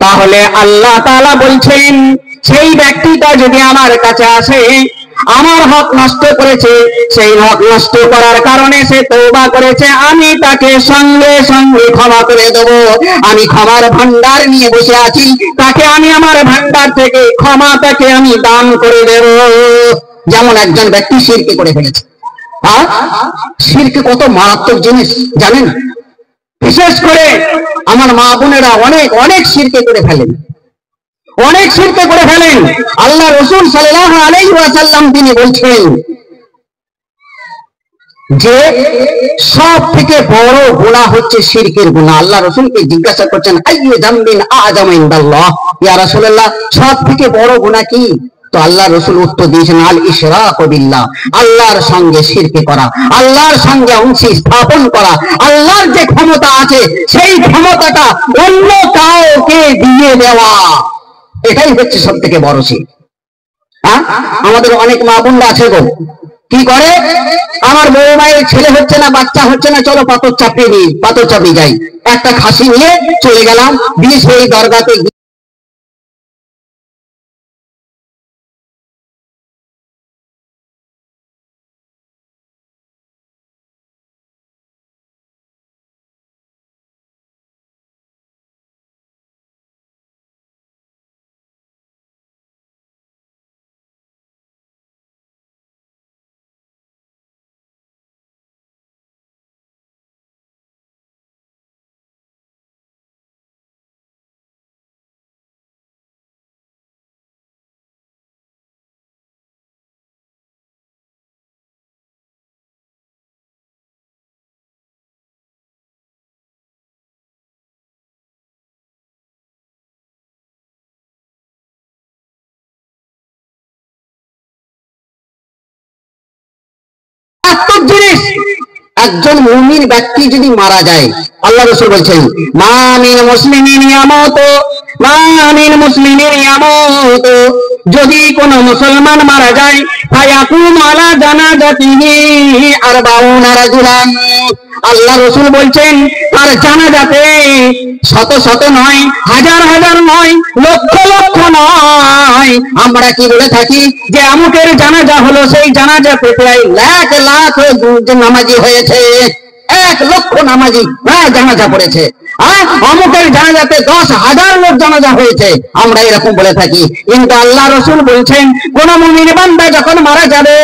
তাহলে আল্লাহ তাআলা বলছেন সেই ব্যক্তিটা যদি আমার কাছে আসে, আমার হক নষ্ট করেছে, সেই হক নষ্ট করার কারণে সে তওবা করেছে, আমি তাকে সঙ্গে সঙ্গে ক্ষমা করে দেব। আমি ক্ষমার ভান্ডার নিয়ে বসে আছি, তাকে আমি আমার ভান্ডার থেকে ক্ষমাটাকে আমি দান করে দেব। যেমন একজন ব্যক্তি শিরক করে ফেলেছে। শিরক কত মারাত্মক জিনিস জানেন? বিশেষ করে আমার মা বোনেরা অনেক অনেক শিরক করে ফেলেন, অনেক শিরক করে ফেলেন। আল্লাহ রাসূল সাল্লাল্লাহু আলাইহি ওয়াসাল্লাম তিনি বলছেন যে সব থেকে বড় গুনাহ হচ্ছে শিরকের গুনাহ। আল্লাহ রাসূলকে জিজ্ঞাসা করছেন, আইয়ু যামবিন আযামু ইনদাল্লাহ, ইয়া রাসূলুল্লাহ, সব থেকে বড় গুনাহ কি? তো আল্লাহ রাসূল উত্তর দিয়েছেন, আল ইশরাকু বিল্লাহ, আল্লাহর সঙ্গে শিরক করা, আল্লাহর সঙ্গে অংশ স্থাপন করা। আল্লাহর যে ক্ষমতা আছে সেই ক্ষমতাটা অন্য কাউকে দিয়ে দেওয়া, এটাই হচ্ছে সব থেকে বড় শিরক। আমাদের অনেক মা বোনরা আছে গো, কি করে, আমার বউ মায়ের ছেলে হচ্ছে না, বাচ্চা হচ্ছে না, চলো পাথর চাপিয়ে দিই, পাথর চাপিয়ে যাই, একটা খাসি নিয়ে চলে গেলাম, দিয়ে সেই দরগাতে জিনিস। একজন মুমিন ব্যক্তি যদি মারা যায়, আল্লাহ রাসূল বলছেন, মা মিন মুসলিমিন ইয়ামুতু, মা মিন মুসলিমিন ইয়ামুতু, যদি কোন মুসলমান মারা যায়, ফায়াকুম আলা জানাজাতিহি আরবাউনা রাজুলান, আল্লাহ রাসূল বলছেন তার জানাজাতে শত শত নয়, হাজার হাজার নয়, লক্ষ লক্ষ নয়, আমরা কি বলে থাকি যে আমুকের জানাজা হলো, সেই জানাজাতে প্রায় লাখ লাখ নামাজি হয়েছে, 1 লক্ষ নামাজি জানাজা পড়েছে। অমুকের জানাজাতে 10,000 লোক জানাজা হয়েছে, আমরা এরকম বলে থাকি। কিন্তু আল্লাহ রাসূল বলছেন কোন মুমিন বান্দা যখন মারা যাবে,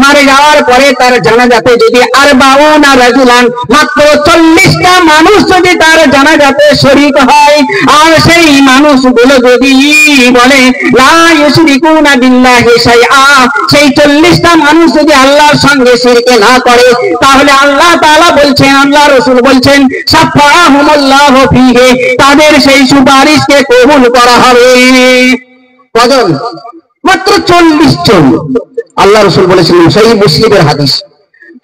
মারা যাওয়ার পরে তার জানাজাতে যদি আরবাউনা রাজুলান, মাত্র 40টা মানুষ যদি তার জানাজাতে শরীক হয়, আর সেই মানুষগুলো যদি বলে লা ইউশরিকুনা বিল্লাহি শাইআ, সেই 40টা মানুষ যদি আল্লাহর সঙ্গে শিরক না করে, তাহলে আল্লাহ তাআলা বলছেন, আল্লাহ রাসূল বলছেন, শাফাআহুমুল্লাহু ফীহি, তাদের সেই সুপারিশকে কবুল করা হবে। কজন? মাত্র 40 জন। আল্লাহ রাসূল বলেছিলেন, সহিহ মুসলিমের হাদিস,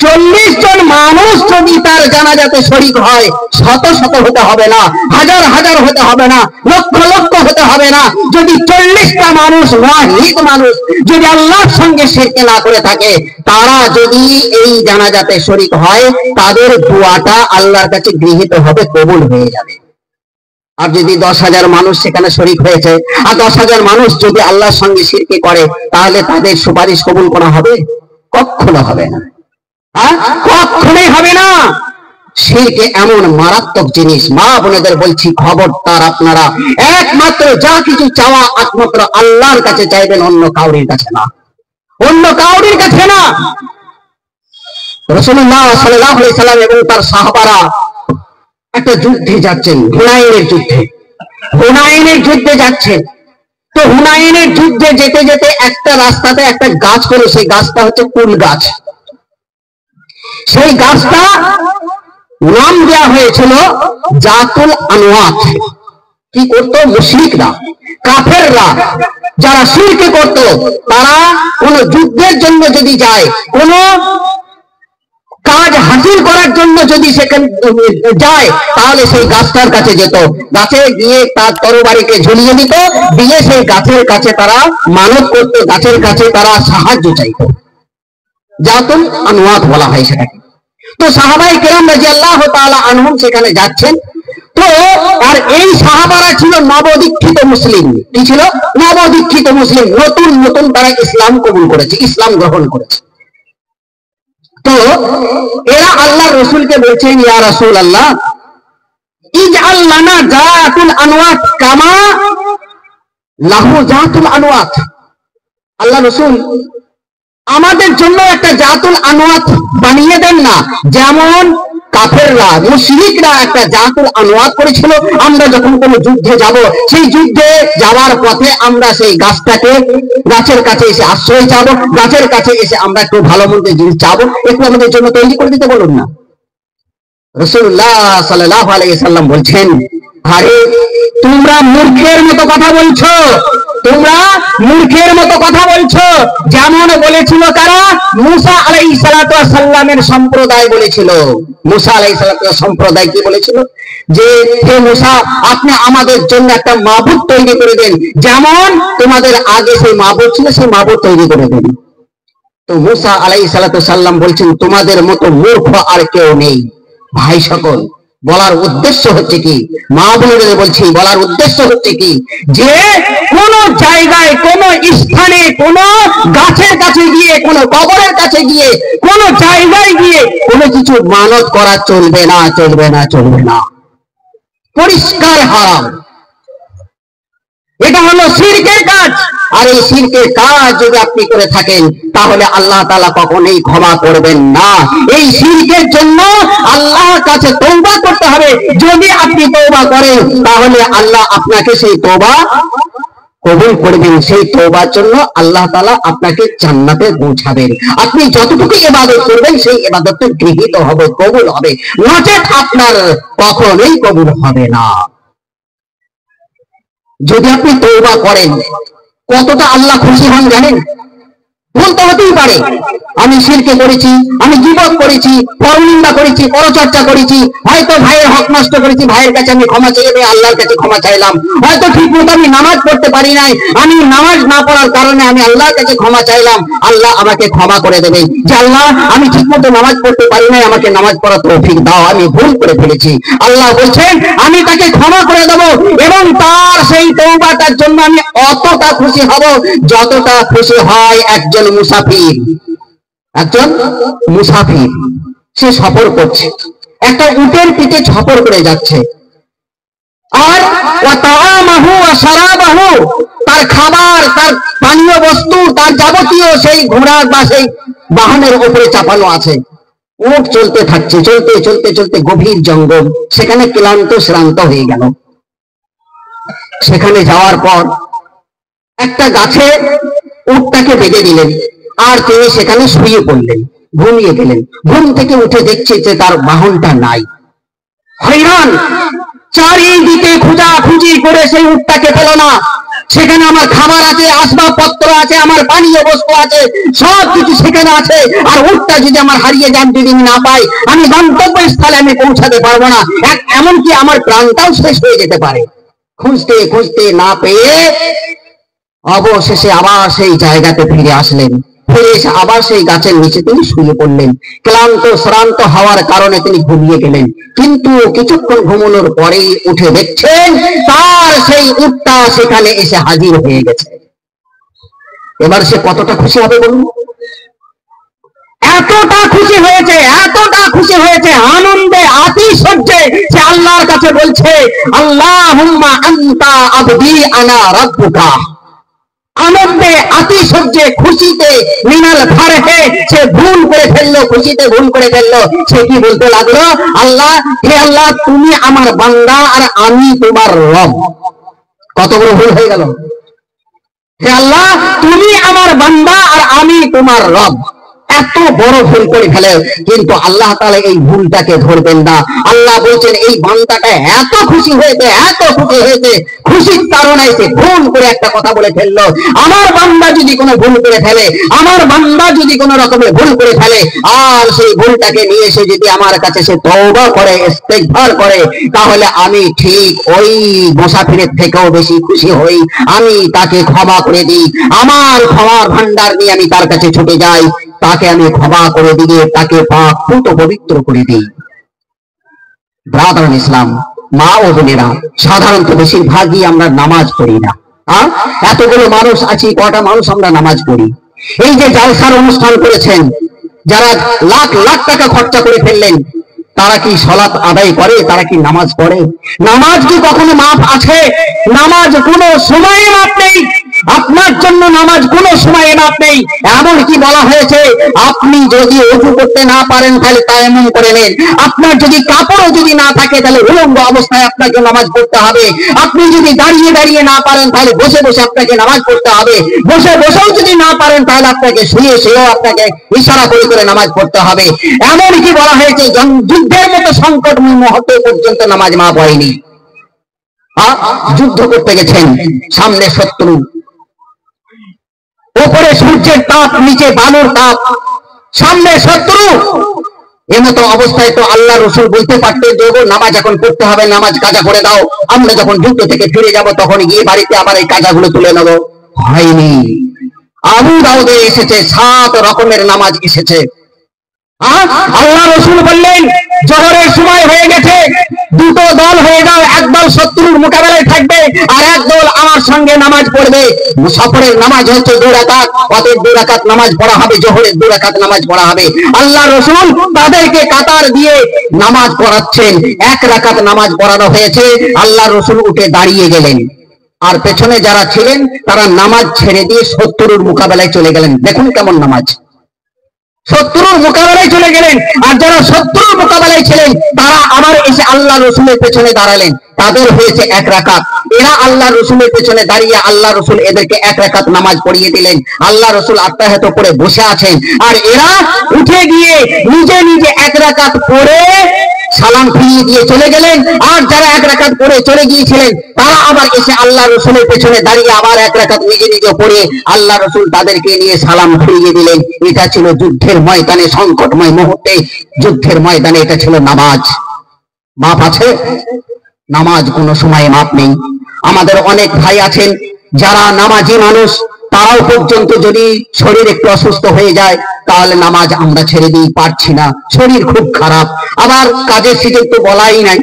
40 জন মানুষ যদি তার জানাজাতে শরীক হয়, শত শত হতে হবে না, হাজার হাজার হতে হবে না, লক্ষ লক্ষ হতে হবে না, যদি 40টা মানুষ, ওয়াহিদ মানুষ যদি আল্লাহর সঙ্গে শিরক না করে থাকে, তারা যদি এই জানাজাতে শরীক হয়, তাদের দোয়াটা আল্লাহর কাছে গৃহীত হবে, কবুল হয়ে যাবে। আর যদি 10,000 মানুষ সেখানে শরীক হয়েছে, আর 10,000 মানুষ যদি আল্লাহর সঙ্গে শিরক করে, তাহলে তাদের সুপারিশ কবুল করা হবে? কখনো হবে না, কখনোই হবে না। শিরক এমন মারাত্মক জিনিস, মা বোনেদের বলছি, খবরদার আপনারা একমাত্র যা কিছু চাওয়া একমাত্র আল্লাহর কাছে চাইবেন, অন্য কাউরির কাছে না, অন্য কাউরির কাছে না। রাসূলুল্লাহ সাল্লাল্লাহু আলাইহি সাল্লাম এবং তার সাহাবারা একটা যুদ্ধে যাচ্ছেন, হুনাইনের যুদ্ধে, হুনাইনের যুদ্ধে যাচ্ছেন। তো হুনাইনের যুদ্ধে যেতে যেতে একটা রাস্তাতে একটা গাছ পেল, সেই গাছটা হচ্ছে কুল গাছ। সেই গাছটা নাম দেওয়া হয়েছিল জাতুল আনওয়াত। কি করতো? মুশরিকরা, কাফেররা, যারা শিরক করত, তারা কোন যুদ্ধের জন্য যদি যায়, কোন কাজ হাসিল করার জন্য যদি সেখানে যায়, তাহলে সেই গাছটার কাছে যেত, গাছে গিয়ে তার তরবারিকে ঝুলিয়ে দিত, দিয়ে সেই গাছের কাছে তারা মানত করত, গাছের কাছে তারা সাহায্য চাইত। জাতুল আনওয়াত বলা হয় সেটাকে। তো সাহাবায়ে কেরাম রাদিয়াল্লাহু তাআলা আনহুম সেখানে যাচ্ছেন। তো আর এই সাহাবারা ছিল নবদীক্ষিত মুসলিম। কি ছিল? নবদীক্ষিত মুসলিম, নতুন নতুন তারা ইসলাম কবুল করেছে, ইসলাম গ্রহণ করেছে। তো এরা আল্লাহর রাসূলকে বলছেন, ইয়া রাসূলুল্লাহ ইজআল লানা জাতুল আনওয়াত কামা লাহু জাতুল আনওয়াত। আল্লাহ রাসূল, আমাদের জন্য একটা জাতুল আনওয়াত বানিয়ে দেন না, যেমন কাফেররা, মুশরিকরা একটা জাতুল আনওয়াত করেছিল। আমরা যখন কোনো যুদ্ধে যাব, সেই যুদ্ধে যাওয়ার পথে আমরা সেই গাছের কাছে এসে আশ্রয় চাবো, গাছের কাছে এসে আমরা একটু ভালো মন্দ জিনিস চাবো, একটু আমাদের জন্য তৈরি করে দিতে বলুন না। রাসূলুল্লাহ সাল্লাল্লাহু আলাইহি সাল্লাম বলছেন, আরে তোমরা মূর্খের মতো কথা বলছো, তোমরা মূর্খের মতো কথা বলছো। যেমন বলেছিল কারা? মুসা আলাইহিস সালাতু ওয়াস সালামের সম্প্রদায় বলেছিল। মুসা আলাইহিস সালাতু ওয়াস সম্প্রদায় কি বলেছিল? যে হে মুসা, আপনি আমাদের জন্য একটা মাবুদ তৈরি করে দেন, যেমন তোমাদের আগে সেই মাবুদ ছিল, সেই মাবুদ তৈরি করে দেন। তো মুসা আলাইহিস সালাতু ওয়াস সালাম বলছেন, তোমাদের মতো মূর্খ আর কেউ নেই। ভাই সকল, বলার উদ্দেশ্য হচ্ছে কি, মা বোনেদের বলছি, বলার উদ্দেশ্য হচ্ছে কি, যে কোন জায়গায়, কোন স্থানে, কোন গাছের কাছে গিয়ে, কোন কবরের কাছে গিয়ে, কোন জায়গায় গিয়ে কোনো কিছু মানত করা চলবে না, চলবে না, চলবে না। পরিষ্কার হারাম। এটা হলো শিরকের কাজ। আর এই শিরকের কাজ যদি আপনি করে থাকেন, তাহলে আল্লাহ তাআলা কখনোই ক্ষমা করবেন না। এই শিরকের জন্য আল্লাহর কাছে তওবা করতে হবে। যদি আপনি তওবা করেন, তাহলে আল্লাহ আপনাকে সেই তওবা কবুল করবেন। সেই তওবার জন্য আল্লাহ তাআলা আপনাকে জান্নাতে পৌঁছাবেন। আপনি যতটুকু ইবাদত করবেন, সেই ইবাদতটা গৃহীত হবে, কবুল হবে, নচেত আপনার কখনোই কবুল হবে না। যদি আপনি তওবা করেন, কতটা আল্লাহ খুশি হন জানেন? বলতে হতেই পারে, আমি শিরকে করেছি, আমি গীবত করেছি, পরনিন্দা করেছি, পরচর্চা করেছি, হয়তো ভাইয়ের হক নষ্ট করেছি, ভাইয়ের কাছে আমি ক্ষমা চেয়ে আল্লাহর কাছে ক্ষমা চাইলাম, হয়তো ঠিক মতো আমি নামাজ পড়তে পারি নাই, আমি নামাজ না পড়ার কারণে আমি আল্লাহর কাছে ক্ষমা চাইলাম, আল্লাহ আমাকে ক্ষমা করে দেবে। যে আল্লাহ, আমি ঠিক মতো নামাজ পড়তে পারি নাই, আমাকে নামাজ পড়ার তৌফিক দাও, আমি ভুল করে ফেলেছি। আল্লাহ বলছেন আমি তাকে ক্ষমা করে দেব, এবং তার সেই তওবাটার জন্য আমি অতটা খুশি হব যতটা খুশি হয় একজন মুসাফির। একজন মুসাফির, সে সফর করছে, একটা উটের পিঠে সফর করে যাচ্ছে, আর তার খাবার, তার পানীয় বস্তু, তার যাবতীয় সেই ঘোড়া বা সেই বাহনের উপরে চাপানো আছে। উট চলতে থাকছে, চলতে চলতে চলতে গভীর জঙ্গল, সেখানে ক্লান্ত শ্রান্ত হয়ে গেল। সেখানে যাওয়ার পর একটা গাছে উটটাকে বেঁধে দিলেন, আর তিনি সেখানে শুয়ে পড়লেন, ঘুমিয়ে গেলেন। ঘুম থেকে উঠে দেখছে যে তার বাহনটা নাই। হয়রান, চারিদিকে খোঁজাখুঁজি করে সেই উটটাকে পেল না। সেখানে আমার খাবার আছে, আসবাবপত্র আছে, আমার পানীয় বস্তু আছে, সব কিছু সেখানে আছে। আর উটটা যদি আমার হারিয়ে যান, যদি না পাই, আমি গন্তব্যস্থলে আমি পৌঁছাতে পারবো না, এমনকি আমার প্রাণটাও শেষ হয়ে যেতে পারে। খুঁজতে খুঁজতে না পেয়ে অবশেষে আবার সেই জায়গাতে ফিরে আসলেন। ফিরে এসে আবার সেই গাছের নিচে তিনি শুয়ে পড়লেন। ক্লান্ত শ্রান্ত হওয়ার কারণে তিনি ঘুমিয়ে গেলেন। কিন্তু কিছুক্ষণ ঘুমানোর পরেই উঠে দেখছেন তার সেই উটটা সেখানে এসে হাজির হয়ে গেছে। এবার সে কতটা খুশি হবে বলুন? এতটা খুশি হয়েছে, এতটা খুশি হয়েছে, আনন্দে আতিশয্যে সে আল্লাহর কাছে বলছে, আল্লাহুম্মা আনতা আবদি আনা রাব্বুকা। আনন্দে আতিশয্যে খুশিতে মিনাল ফারহে সে ভুল করে ফেললো, খুশিতে ভুল করে ফেললো। সে কি বলতে লাগলো? আল্লাহ, হে আল্লাহ, তুমি আমার বান্দা আর আমি তোমার রব। কত বড় ভুল হয়ে গেল! হে আল্লাহ, তুমি আমার বান্দা আর আমি তোমার রব। এত বড় ভুল করে ফেলে, কিন্তু আল্লাহ তাআলা এই ভুলটাকে ধরবেন না। আল্লাহ বলছেন এই বান্দাটা এত খুশি হয়েছে, এত খুশি হয়েছে, খুশির কারণে সে ফোন করে একটা কথা বলে ফেললো। আমার বান্দা যদি কোনো ভুল করে ফেলে, আমার বান্দা যদি কোনো রকমের ভুল করে ফেলে, আর সেই ভুলটাকে নিয়ে এসে যদি আমার কাছে সে তওবা করে, ইস্তেগফার করে, তাহলে আমি ঠিক ওই মুসাফিরের থেকেও বেশি খুশি হই। আমি তাকে ক্ষমা করে দিই, আমার ক্ষমার ভান্ডার নিয়ে আমি তার কাছে ছুটে যাই, তাকে আমি ক্ষমা করে দিয়ে তাকে পাক পুত পবিত্র করে দিই। ব্রাদার ইসলাম, মা ও বোনেরা, সাধারণত বেশিরভাগই আমরা নামাজ পড়ি না। এতগুলো মানুষ আছি, কটা মানুষ আমরা নামাজ পড়ি? এই যে জালসার অনুষ্ঠান করেছেন, যারা লাখ লাখ টাকা খরচা করে ফেললেন, তারা কি সালাত আদায় করে? তারা কি নামাজ পড়ে? নামাজ কি কখনো মাপ আছে? নামাজ কোনো সময়ে মাপ নেই। আপনার জন্য নামাজ কোনো সময় মাপ নেই। এমন কি বলা হয়েছে, আপনি যদি ওযু করতে না পারেন তাহলে তায়াম্মুম করে নেন। আপনার যদি কাপড়ও যদি না থাকে তাহলে উলঙ্গ অবস্থায় আপনাকে নামাজ পড়তে হবে। আপনি যদি দাঁড়িয়ে দাঁড়িয়ে না পারেন তাহলে বসে বসে আপনাকে নামাজ পড়তে হবে। বসে বসেও যদি না পারেন তাহলে আপনাকে শুয়ে শুয়েও আপনাকে ইশারা করে করে নামাজ পড়তে হবে। এমন কি বলা হয়েছে, যুদ্ধের মতো সংকটময় মুহূর্তে পর্যন্ত নামাজ মাপ হয়নি। যুদ্ধ করতে গেছেন, সামনে শত্রু, উপরে সূর্যের তাপ, নিচে বালুর তাপ, সামনে শত্রু। এমতো অবস্থায় তো আল্লাহ রাসূল বলতে পারতেন যে নামাজ এখন পড়তে হবে, নামাজ কাজা করে দাও, আমরা যখন যুদ্ধ থেকে ফিরে যাব তখন গিয়ে বাড়িতে আবার এই কাজাগুলো তুলে নেব। হয়নি। আবু দাউদে এসেছে 7 রকমের নামাজ এসেছে। আল্লাহ রাসূল বললেন জোহরের সময় হয়ে গেছে, দুটো দল হয়ে যাও, এক দল শত্রুর মোকাবেলায় থাকবে আর এক দল আমার সঙ্গে নামাজ পড়বে। মুসাফিরের নামাজ হচ্ছে 2 রাকাত, অতএব 2 রাকাত নামাজ পড়া হবে, জোহরের 2 রাকাত নামাজ পড়া হবে। আল্লাহ রাসূল তাদেরকে কাতার দিয়ে নামাজ পড়াচ্ছেন। 1 রাকাত নামাজ পড়ানো হয়েছে, আল্লাহ রাসূল উঠে দাঁড়িয়ে গেলেন, আর পেছনে যারা ছিলেন তারা নামাজ ছেড়ে দিয়ে শত্রুর মোকাবেলায় চলে গেলেন। দেখুন কেমন নামাজ, শত্রুর মোকাবেলায় চলে গেলেন। আর যারা শত্রুর মোকাবেলায় ছিলেন তারা আবার এসে আল্লাহ রসুলের পেছনে দাঁড়ালেন, তাদের হয়েছে 1 রাকাত। এরা আল্লাহ রসুলের পেছনে দাঁড়িয়ে আল্লাহ রসুল এদেরকে 1 রাকাত নামাজ পড়িয়ে দিলেন। আল্লাহ রসুল আত্মাহত করে বসে আছেন, আর এরা উঠে গিয়ে নিজে নিজে 1 রাকাত পড়ে সালাম ফিরিয়ে দিয়ে চলে গেলেন। আর যারা 1 রাকাত পড়ে চলে গিয়েছিলেন তারা আবার এসে আল্লাহ রসুলের পেছনে দাঁড়িয়ে আবার 1 রাকাত নিজে নিজে পড়ে আল্লাহ রসুল তাদেরকে নিয়ে সালাম ফিরিয়ে দিলেন। এটা ছিল যুদ্ধের ময়দানে, সংকটময় মুহূর্তে যুদ্ধের ময়দানে এটা ছিল নামাজ। মাপ আছে? নামাজ কোনো সময় মাপ নেই। আমাদের অনেক ভাই আছেন যারা নামাজি মানুষ, তারাও পর্যন্ত যদি শরীর একটু অসুস্থ হয়ে যায় তাহলে নামাজ আমরা ছেড়ে দিই, পারছি না, শরীর খুব খারাপ। আবার কাজের সিজন তো বলাই নাই।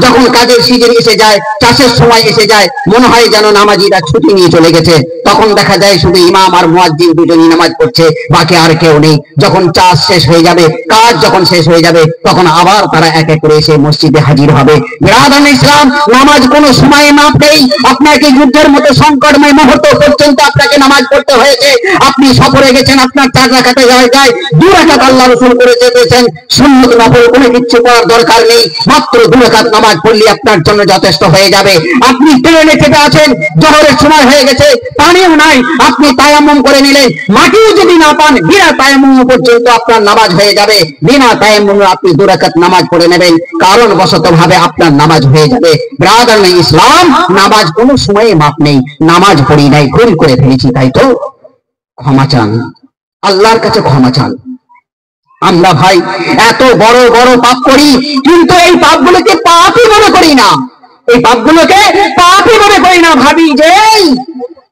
যখন কাজের সিজন এসে যায়, চাষের সময় এসে যায়, মনে হয় যেন নামাজিরা ছুটি নিয়ে চলে গেছে। তখন দেখা যায় শুধু ইমাম আর মুয়াজ্জিন দুজনই নামাজ পড়ছে, বাকি আর কেউ নেই। যখন চাষ শেষ হয়ে যাবে, কাজ যখন শেষ হয়ে যাবে, তখন আবার তারা এক এক করে এসে মসজিদে হাজির হবে। বিরাদান ইসলাম, নামাজ কোনো সময় মাপ নেই। আপনাকে যুদ্ধের মতো সংকটময় মুহূর্ত পর্যন্ত আপনাকে নামাজ পড়তে হয়েছে। আপনি সফরে গেছেন, আপনার 4 রাকাতে যায় 2 রাকাত আল্লাহ রাসূল করে যেতেছেন, সুন্নত নফল কোনো কিছু করার দরকার নেই, মাত্র 2 রাকাত নামাজ পড়লে আপনার জন্য যথেষ্ট হয়ে যাবে। আপনি ট্রেনে চেপে আছেন, জোহরের সময় হয়ে গেছে, পানিও নাই, আপনি তায়াম্মুম করে নিলেন, মাটিও যদি না পান বিনা তায়াম্মুম পর্যন্ত আপনার নামাজ হয়ে যাবে। বিনা তায়াম্মুমে আপনি 2 রাকাত নামাজ পড়ে নেবেন, কারণ বশত ভাবে আপনার নামাজ হয়ে যাবে। ব্রাদার ইসলাম, নামাজ কোনো সময়ে মাপ নেই। নামাজ পড়ি নাই, ভুল করে ফেলেছি, তাই তো ক্ষমা চান, আল্লাহর কাছে ক্ষমা চান। আমরা ভাই এত বড় বড় পাপ করি, কিন্তু এই পাপগুলোকে পাপই মনে করি না। এই পাপগুলোকে পাপই মনে করি না। ভাবি যে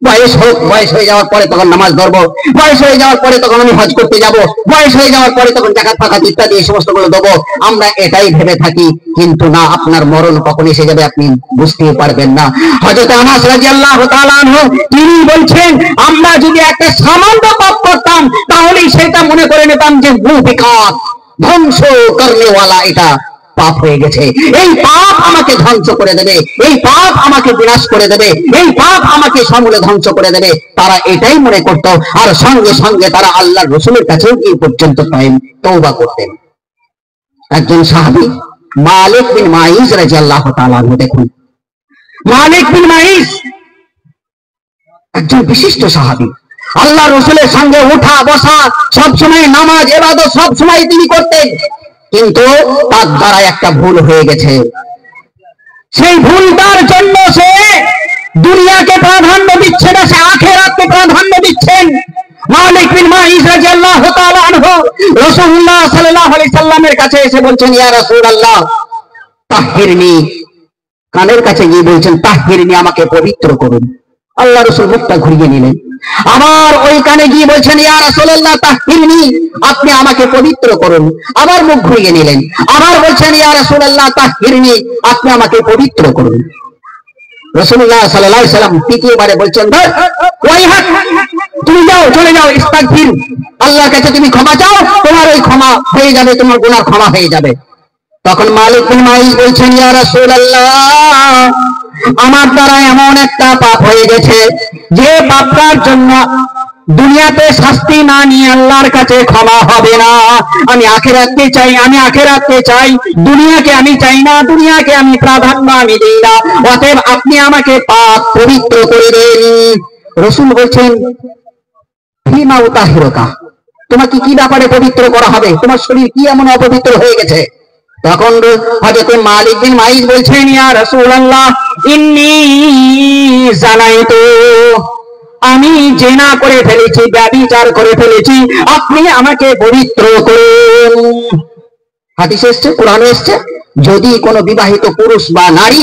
বয়স হোক, বয়স হয়ে যাওয়ার পরে তখন নামাজ ধরবো, বয়স হয়ে যাওয়ার পরে তখন আমি হজ করতে যাব, বয়স হয়ে যাওয়ার পরে তখন যাকাত ফাকাত ইত্যাদি এই সমস্ত গুলো দেবো। আমরা এটাই ভেবে থাকি, কিন্তু না, আপনার মরণ কখন এসে যাবে আপনি বুঝতেই পারবেন না। হযরত আনাস রাদিয়াল্লাহু তাআলা আনহু তিনি বলছেন, আমরা যদি একটা সামান্য পাপ করতাম তাহলে সেটা মনে করে নিতাম যে মুবিকাত, ধ্বংস করনেওয়ালা, এটা পাপ হয়ে গেছে। এই পাপ আমাকে ধ্বংস করে দেবে, এই পাপ আমাকে বিনাশ করে দেবে, এই পাপ আমাকে সমূলে ধ্বংস করে দেবে। তারা এটাই মনে করত, আর সঙ্গে সঙ্গে তারা আল্লাহর রাসূলের কাছেও গিয়ে পর্যন্ত তওবা করতেন। একজন সাহাবী মালিক বিন মাইজ রাদিয়াল্লাহু তাআলা আনহু, দেখুন মালিক বিন মাইজ একজন বিশিষ্ট সাহাবী, আল্লাহ রসুলের সঙ্গে উঠা বসা সবসময়, নামাজ ইবাদত সব সময় তিনি করতেন, কিন্তু তার দ্বারা একটা ভুল হয়ে গেছে। সেই ভুলটার জন্য সে দুনিয়াকে প্রাধান্য দিচ্ছে না, সে আখিরাতকে প্রাধান্য দিচ্ছেন। মালিক বিন মাইস রাদিয়াল্লাহু তাআলা আনহু রাসূলুল্লাহ সাল্লাল্লাহু আলাইহি সাল্লামের কাছে এসে বলছেন, ইয়া রাসূলুল্লাহ তাহহিরনি, কানের কাছে গিয়ে বলছেন তাহহিরনি, আমাকে পবিত্র করুন। আল্লাহ রাসূল মুখটা ঘুরিয়ে নিলেন, আবার ওই কানে গিয়ে বলছেন, ইয়া রাসূলুল্লাহ তাহহিরনি, আপনি আমাকে পবিত্র করুন। আবার মুখ ঘুরিয়ে নিলেন, আবার বলছেন, ইয়া রাসূলুল্লাহ তাহহিরনি, আপনি আমাকে পবিত্র করুন। রাসূলুল্লাহ সাল্লাল্লাহু আলাইহি সাল্লাম তৃতীয়বারে বলছেন, ওয়াইহাক, তুমি যাও, চলে যাও, ইস্তাগফির, আল্লাহর কাছে তুমি ক্ষমা চাও, তোমার ওই ক্ষমা হয়ে যাবে, তোমার গুনাহ ক্ষমা হয়ে যাবে। তখন মালিক বিন মাইস বলছেন, ইয়া রাসূলুল্লাহ, আমার দ্বারা এমন একটা পাপ হয়ে গেছে যে পাপটার জন্য দুনিয়াতে শাস্তি না নিয়ে আল্লাহর কাছে ক্ষমা হবে না। আমি আখিরাতকে চাই, আমি আখিরাতকে চাই, দুনিয়াকে আমি চাই না, দুনিয়াকে আমি প্রাধান্য আমি দেই না। অতএব আপনি আমাকে পাক পবিত্র করে দেন। রাসূল বলছেন, ফিমা উতাহিরুকা, তোমাকে কি ব্যাপারে পবিত্র করা হবে, তোমার শরীর কি এমন অপবিত্র হয়ে গেছে? তখন হযরত মালিক বিন মাইস বলছেন, ইয়া রাসূলুল্লাহ ইন্নী জানাইতু, আমি জিনা করে ফেলেছি, ব্যভিচার করে ফেলেছি, আপনি আমাকে পবিত্র করুন। হাদিসে এসেছে, কোরআনে এসেছে, যদি কোনো বিবাহিত পুরুষ বা নারী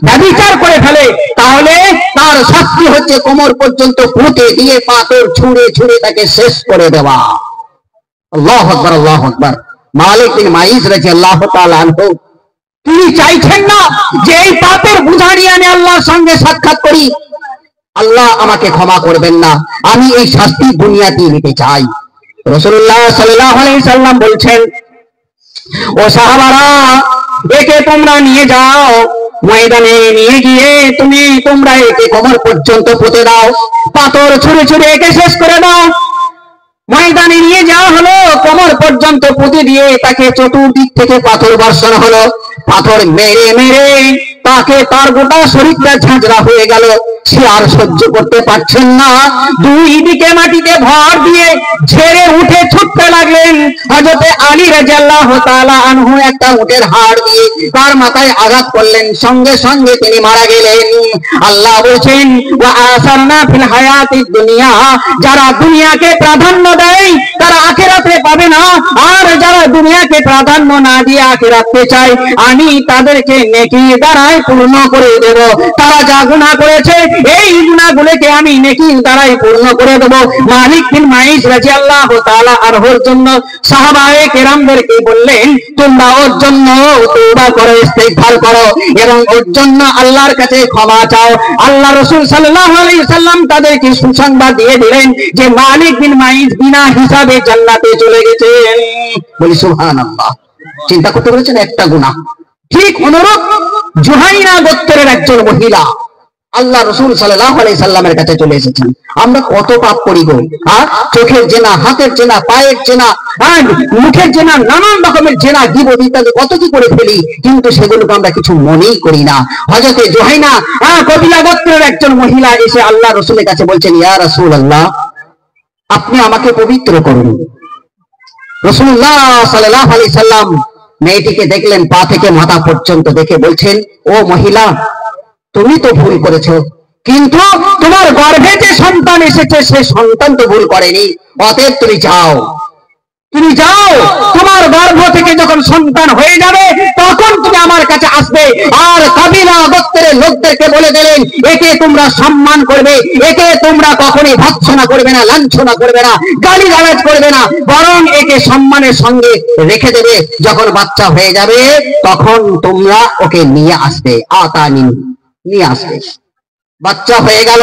ব্যভিচার করে ফেলে তাহলে তার শাস্তি হচ্ছে কোমর পর্যন্ত পুঁতে দিয়ে পাথর ছুঁড়ে ছুঁড়ে তাকে শেষ করে দেওয়া। আল্লাহু আকবার, আল্লাহু আকবার। মালিক বিন মাইস রাদিয়াল্লাহু তাআলা আনহু তিনি চাইছেন না যে এই পাপের বোঝা নিয়ে আমি আল্লাহর সঙ্গে সাক্ষাৎ করি, আল্লাহ আমাকে ক্ষমা করবেন না, আমি এই শাস্তি দুনিয়াতে নিতে চাই। রাসূলুল্লাহ সাল্লাল্লাহু আলাইহি সাল্লাম বলছেন, ও সাহাবারা, একে তোমরা নিয়ে যাও, ময়দানে নিয়ে গিয়ে তোমরা একে কোমর পর্যন্ত পুঁতে দাও, পাথর ছুঁড়ে ছুঁড়ে একে শেষ করে দাও। ময়দানে নিয়ে যাওয়া হলো, কোমর পর্যন্ত পুঁতে দিয়ে তাকে চতুর্দিক থেকে পাথর বর্ষণ হলো, পাথর মেরে মেরে তাকে তার গোটা শরীরটা ঝাঁঝরা হয়ে গেল, সে আর সহ্য করতে পারছেন না, দুই দিকে মাটিতে ভর দিয়ে ছেড়ে উঠে ছুটতে লাগলেন। হযরত আলী রাদিয়াল্লাহু তাআলা আনহু একটা উটের হাড় দিয়ে তার মাথায় আঘাত করলেন, সঙ্গে সঙ্গে তিনি মারা গেলেন। আল্লাহ বলেন, ওয়া আসারনা ফিল হায়াতিদ দুনিয়া, যারা দুনিয়াকে প্রাধান্য দেয় তারা আখিরাতে পাবে না, আর যারা দুনিয়াকে প্রাধান্য না দিয়ে আখিরাতে চায় আমি তাদেরকে নেকি দ্বারাই পূর্ণ করে দেব। তারা যা গুনাহ করেছে এই গুনাহগুলোকে আমি নেকি দ্বারাই পূর্ণ করে দেব। মালিক বিন মাইস রাদিয়াল্লাহু তাআলা আনহুর জন্য সাহাবায়ে কেরামদেরকে বললেন, তোমরা ওর জন্য তওবা করো, ইস্তিগফার করো এবং ওর জন্য আল্লাহর কাছে ক্ষমা চাও। আল্লাহ রাসূল সাল্লাল্লাহু আলাইহি সাল্লাম তাদেরকে সুসংবাদ দিয়ে দিলেন যে মালিক বিন মাইস বিনা হিসাবে জান্নাতে চলে গেছেন। বলি সুবহানাল্লাহ। চিন্তা করতে বলেছেন একটা গুনাহ। ঠিক অনুরূপ জুহাইনা গোত্রের একজন মহিলা আল্লাহ রাসূল সাল্লাল্লাহু আলাইহি সাল্লামের কাছে চলে এসেছেন। আমরা কত পাপ করি গো, চোখের জেনা, হাতের জেনা, পায়ের জেনা, মুখের জেনা, নানান রকমের জেনা, গীবত ইত্যাদি কত কি করে ফেলি, কিন্তু সেগুলোকে আমরা কিছু মনেই করি না। হযরত জুহাইনা কবিলা গোত্রের একজন মহিলা এসে আল্লাহ রাসূলের কাছে বলছেন, ইয়া রাসূলুল্লাহ আপনি আমাকে পবিত্র করুন। রাসূলুল্লাহ সাল্লাল্লাহু আলাইহি সাল্লাম মেয়েটিকে দেখলেন, পা থেকে মাথা পর্যন্ত, দেখে বলছেন, ও মহিলা, তুমি তো ভুল করেছো, কিন্তু তোমার গর্ভে যে সন্তান এসেছে সে সন্তান তো ভুল করেনি, অতএব তুমি যাও, তোমার গর্ভ থেকে যখন সন্তান হয়ে যাবে তখন তুমি আমার কাছে আসবে। আর কাবিলা গোত্রের লোকদেরকে বলে দিলেন, একে তোমরা সম্মান করবে, একে তোমরা কখনোই ভৎসনা করবে না, লাঞ্ছনা করবে না, গালিগালাজ করবে না, বরং একে সম্মানের সঙ্গে রেখে দেবে। যখন বাচ্চা হয়ে যাবে তখন তোমরা ওকে নিয়ে আসবে, নিয়ে আসবে। বাচ্চা হয়ে গেল,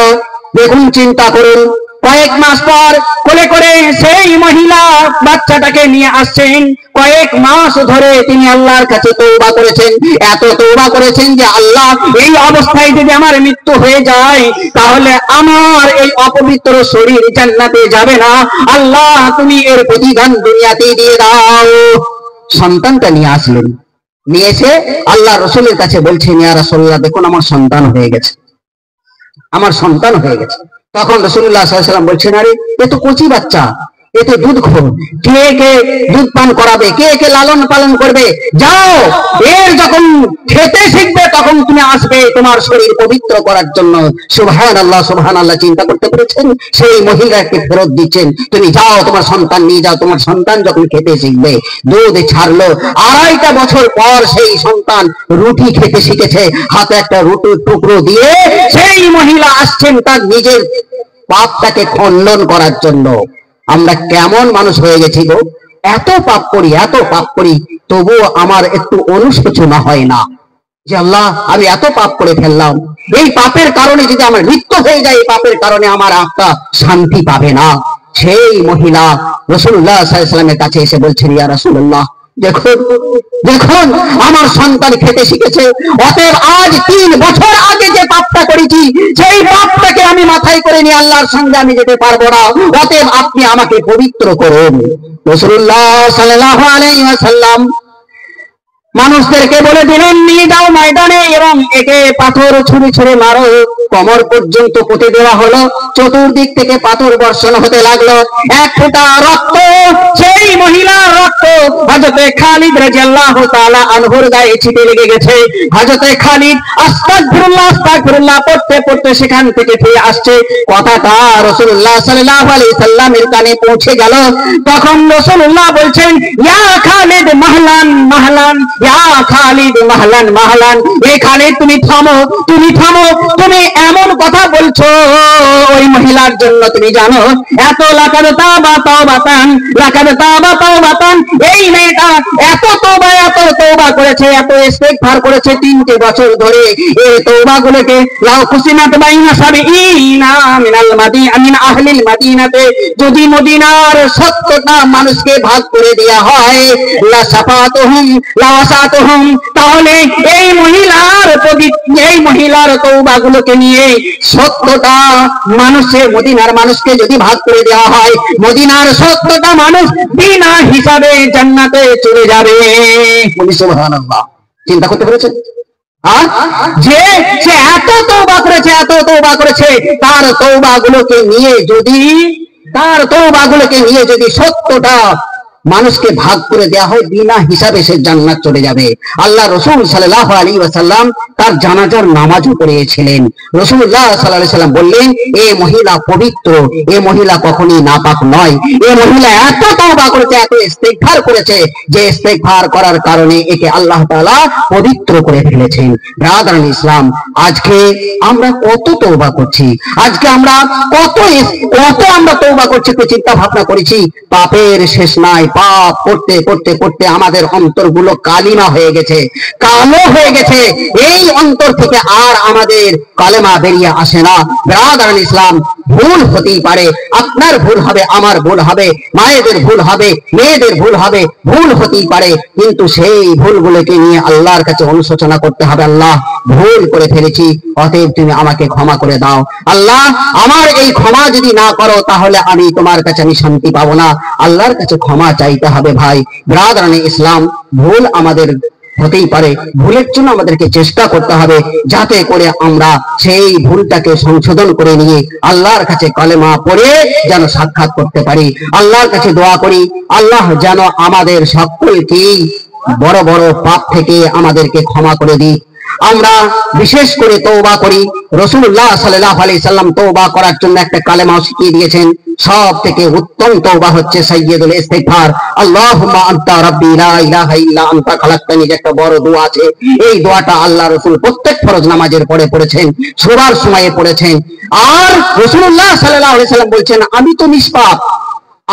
দেখুন চিন্তা করুন, কয়েক মাস পর কোলে করে সেই মহিলা বাচ্চাটাকে নিয়ে আসছেন। কয়েক মাস ধরে তিনি আল্লাহর কাছে তওবা করেছেন, এত তওবা করেছেন যে আল্লাহ এই অবস্থায় যদি আমার মৃত্যু হয়ে যায় তাহলে আমার এই অপবিত্র শরীর জান্নাতে যাবে না, আল্লাহ তুমি এর প্রতিদান দুনিয়াতেই দিয়ে দাও। সন্তানটা নিয়ে আসলেন, নিয়ে এসে আল্লাহ রাসূলের কাছে বলছেন, ইয়া রাসূলুল্লাহ দেখুন আমার সন্তান হয়ে গেছে, আমার সন্তান হয়ে গেছে। তখন রাসূলুল্লাহ সাল্লাল্লাহু আলাইহি ওয়াসাল্লাম বলছেন, আরে এ তো কচি বাচ্চা, এতে দুধ খোর, কে কে দুধ পান করাবে, কে কে লালন পালন করবে, যাও এর যখন খেতে শিখবে তখন তুমি আসবে তোমার শরীর পবিত্র করার জন্য। সুবহানাল্লাহ সুবহানাল্লাহ। চিন্তা করতে পেরেছেন? সেই মহিলাকে ফেরত দিচ্ছেন, তুমি যাও তোমার সন্তান নিয়ে যাও, তোমার সন্তান যখন খেতে শিখবে। দুধ ছাড়লো, 2.5 বছর পর সেই সন্তান রুটি খেতে শিখেছে, হাতে একটা রুটির টুকরো দিয়ে সেই মহিলা আসছেন তার নিজের পাপটাকে খণ্ডন করার জন্য। আমরা কেমন মানুষ হয়ে গেছি গো, এত পাপ করি, এত পাপ করি, তবুও আমার একটু অনুশোচনা হয় না যে আল্লাহ আমি এত পাপ করে ফেললাম, এই পাপের কারণে যদি আমার মৃত্যু হয়ে যায়, এই পাপের কারণে আমার আত্মা শান্তি পাবে না। সেই মহিলা রাসূলুল্লাহ সাল্লাল্লাহু আলাইহি ওয়াসাল্লামের কাছে এসে বলছেন, ইয়া রাসূলুল্লাহ, দেখুন দেখুন আমার সন্তান খেতে শিখেছে, অতএব আজ 3 বছর আগে যে পাপটা করেছি সেই পাপটাকে আমি মাথায় করে নিয়ে আল্লাহর সঙ্গে আমি যেতে পারবো না, অতএব আপনি আমাকে পবিত্র করুন। রাসূলুল্লাহ সাল্লাল্লাহু আলাইহি ওয়াসাল্লাম মানুষদেরকে বলে দিলেন, নিয়ে যাও ময়দানে এবং একে পাথর ছুঁড়ে ছুঁড়ে মারো। কোমর পর্যন্ত পুঁতে দেওয়া হলো, চতুর্দিক থেকে পাথর বর্ষণ হতে লাগলো। এক ফোঁটা রক্ত, সেই মহিলার রক্ত হযরতে খালিদ রাদিয়াল্লাহু তাআলা আনহুর গায়ে ছিটে লেগে গেছে। হযরতে খালিদ আস্তাগফিরুল্লাহ আস্তাগফিরুল্লাহ পড়তে পড়তে সেখান থেকে ফিরে আসছে। কথাটা রাসূলুল্লাহ সাল্লাল্লাহু আলাইহি সাল্লামের কানে পৌঁছে গেল। তখন রাসূলুল্লাহ বলছেন, ইয়া খালিদ মাহলান মাহলান, ইয়া খালিদ মাহলান মাহলান, এ খালিদ তুমি থামো, তুমি থামো, তুমি এমন কথা বলছো ওই মহিলার জন্য তুমি জানো এত লাকাদ তাওবা তাওবাতান, লাকাদ তাওবা তাওবাতান, এই মেয়েটা এত তওবা করেছে, এত ইস্তিগফার করেছে 3টে বছর ধরে। এই তওবাগুলোকে লাউ কুসিমাত বাইনা সাবিঈনা মিনাল মাদিনা মিন আহলিল মাদিনাতে, যদি মদিনার 70টা মানুষকে ভাগ করে দেয়া হয়, লা সাফাতুহুম লা ওয়াসাতুহুম, তাহলে এই মহিলার তওবাগুলোকে নিয়ে 70টা মানুষের, মদিনার মানুষকে যদি ভাগ করে দেওয়া হয়, মদিনার 70টা মানুষ বিনা হিসাবে জান্নাতে চলে যাবে। সুবহানাল্লাহ। চিন্তা করতে পেরেছেন? যে সে এত তওবা করেছে, এত তওবা করেছে, তার তওবাগুলোকে নিয়ে যদি 70টা মানুষকে ভাগ করে দেওয়া হয়, বিনা হিসাবে সে জান্নাত চলে যাবে। আল্লাহ রাসূল সাল্লাল্লাহু আলাইহি ওয়াসাল্লাম তার জানাজার নামাজও পড়িয়েছিলেন। রাসূলুল্লাহ সাল্লাল্লাহু আলাইহি ওয়াসাল্লাম বললেন, এই মহিলা পবিত্র, এই মহিলা কখনোই নাপাক নয়, এই মহিলা এত তওবা করেছে, এত ইস্তিগফার করেছে, যে ইস্তিগফার করার কারণে একে আল্লাহ তাআলা পবিত্র করে ফেলেছেন। ব্রাদারান ইসলাম, আজকে আমরা কত তওবা করছি, আজকে আমরা কত আমরা তওবা করছি, তো চিন্তা ভাবনা করেছি? পাপের শেষ নাই। পাপ করতে করতে করতে আমাদের অন্তরগুলো কালিমা হয়ে গেছে, কালো হয়ে গেছে। এই অন্তর থেকে আর আমাদের কালেমা বেরিয়ে আসে না। ব্রাদারান ইসলাম, ভুল হতেই পারে, আপনার ভুল হবে, আমার ভুল হবে, মায়েদের ভুল হবে, মেয়েদের ভুল হবে, ভুল হতেই পারে, কিন্তু সেই ভুলগুলোকে নিয়ে আল্লাহর কাছে অনুশোচনা করতে হবে। আল্লাহ, ভুল করে ফেলেছি, অতএব তুমি আমাকে ক্ষমা করে দাও। আল্লাহ, আমার এই ক্ষমা যদি না করো তাহলে আমি তোমার কাছে আমি শান্তি পাবো না। আল্লাহর কাছে ক্ষমা চাইতে হবে। ভাই ব্রাদারান ইসলাম, ভুল আমাদের হতেই পারে, ভুলের জন্য আমাদেরকে চেষ্টা করতে হবে যাতে করে আমরা সেই ভুলটাকে সংশোধন করে নিয়ে আল্লাহর কাছে কালেমা পড়ে যেন সাক্ষাৎ করতে পারি। আল্লাহর কাছে দোয়া করি, আল্লাহ যেন আমাদের সকলকেই বড় বড় পাপ থেকে আমাদেরকে ক্ষমা করে দিই। আমরা বিশেষ করে তওবা করি। রাসূলুল্লাহ সাল্লাল্লাহু আলাইহি সাল্লাম তওবা করার জন্য একটা কালেমা শিখিয়ে দিয়েছেন। সব থেকে উত্তম তওবা হচ্ছে সাইয়্যিদুল ইস্তিগফার, আল্লাহুম্মা আনতা রাব্বি লা ইলাহা ইল্লা আনতা খালাকতানি। একটা বড় দোয়া আছে, এই দোয়াটা আল্লাহ রাসূল প্রত্যেক ফরজ নামাজের পরে পড়েছেন, শোবার সময়ে পড়েছেন। আর রাসূলুল্লাহ সাল্লাল্লাহু আলাইহি সাল্লাম বলছেন, আমি তো নিষ্পাপ,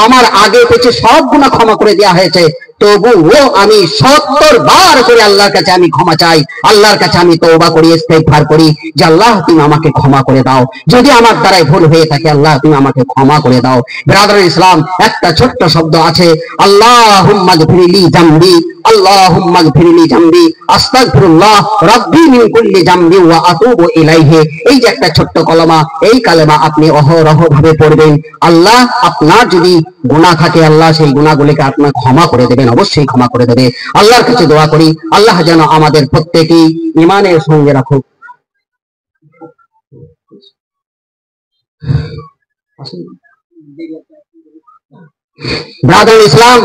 আমার আগে পেছে সব গুনাহ ক্ষমা করে দেওয়া হয়েছে, তবুও আমি 70 বার করে আল্লাহর কাছে আমি ক্ষমা চাই, আল্লাহর কাছে আমি তওবা করি, ইস্তিগফার করি যে আল্লাহ তুমি আমাকে ক্ষমা করে দাও, যদি আমার দ্বারাই ভুল হয়ে থাকে আল্লাহ তুমি আমাকে ক্ষমা করে দাও। ব্রাদার ইসলাম, একটা ছোট্ট শব্দ আছে, আল্লাহুম্মা গফিরলি জামবি, আল্লাহুম্মা গফিরলি জামবি, আস্তাগফিরুল্লাহ রাব্বি মিন কুল্লি জামবি ওয়া আতুবু ইলাইহি। এই যে একটা ছোট্ট কলমা, এই কালেমা আপনি অহরহ ভাবে পড়বেন। আল্লাহ আপনার যদি গুনাহ থাকে, আল্লাহ সেই গুনাহগুলোকে আপনার ক্ষমা করে দেবেন, অবশ্যই ক্ষমা করে দেবে। আল্লাহর কাছে দোয়া করি, আল্লাহ যেন আমাদের প্রত্যেকেই ঈমানের সঙ্গে রাখুক। ব্রাদার ইসলাম,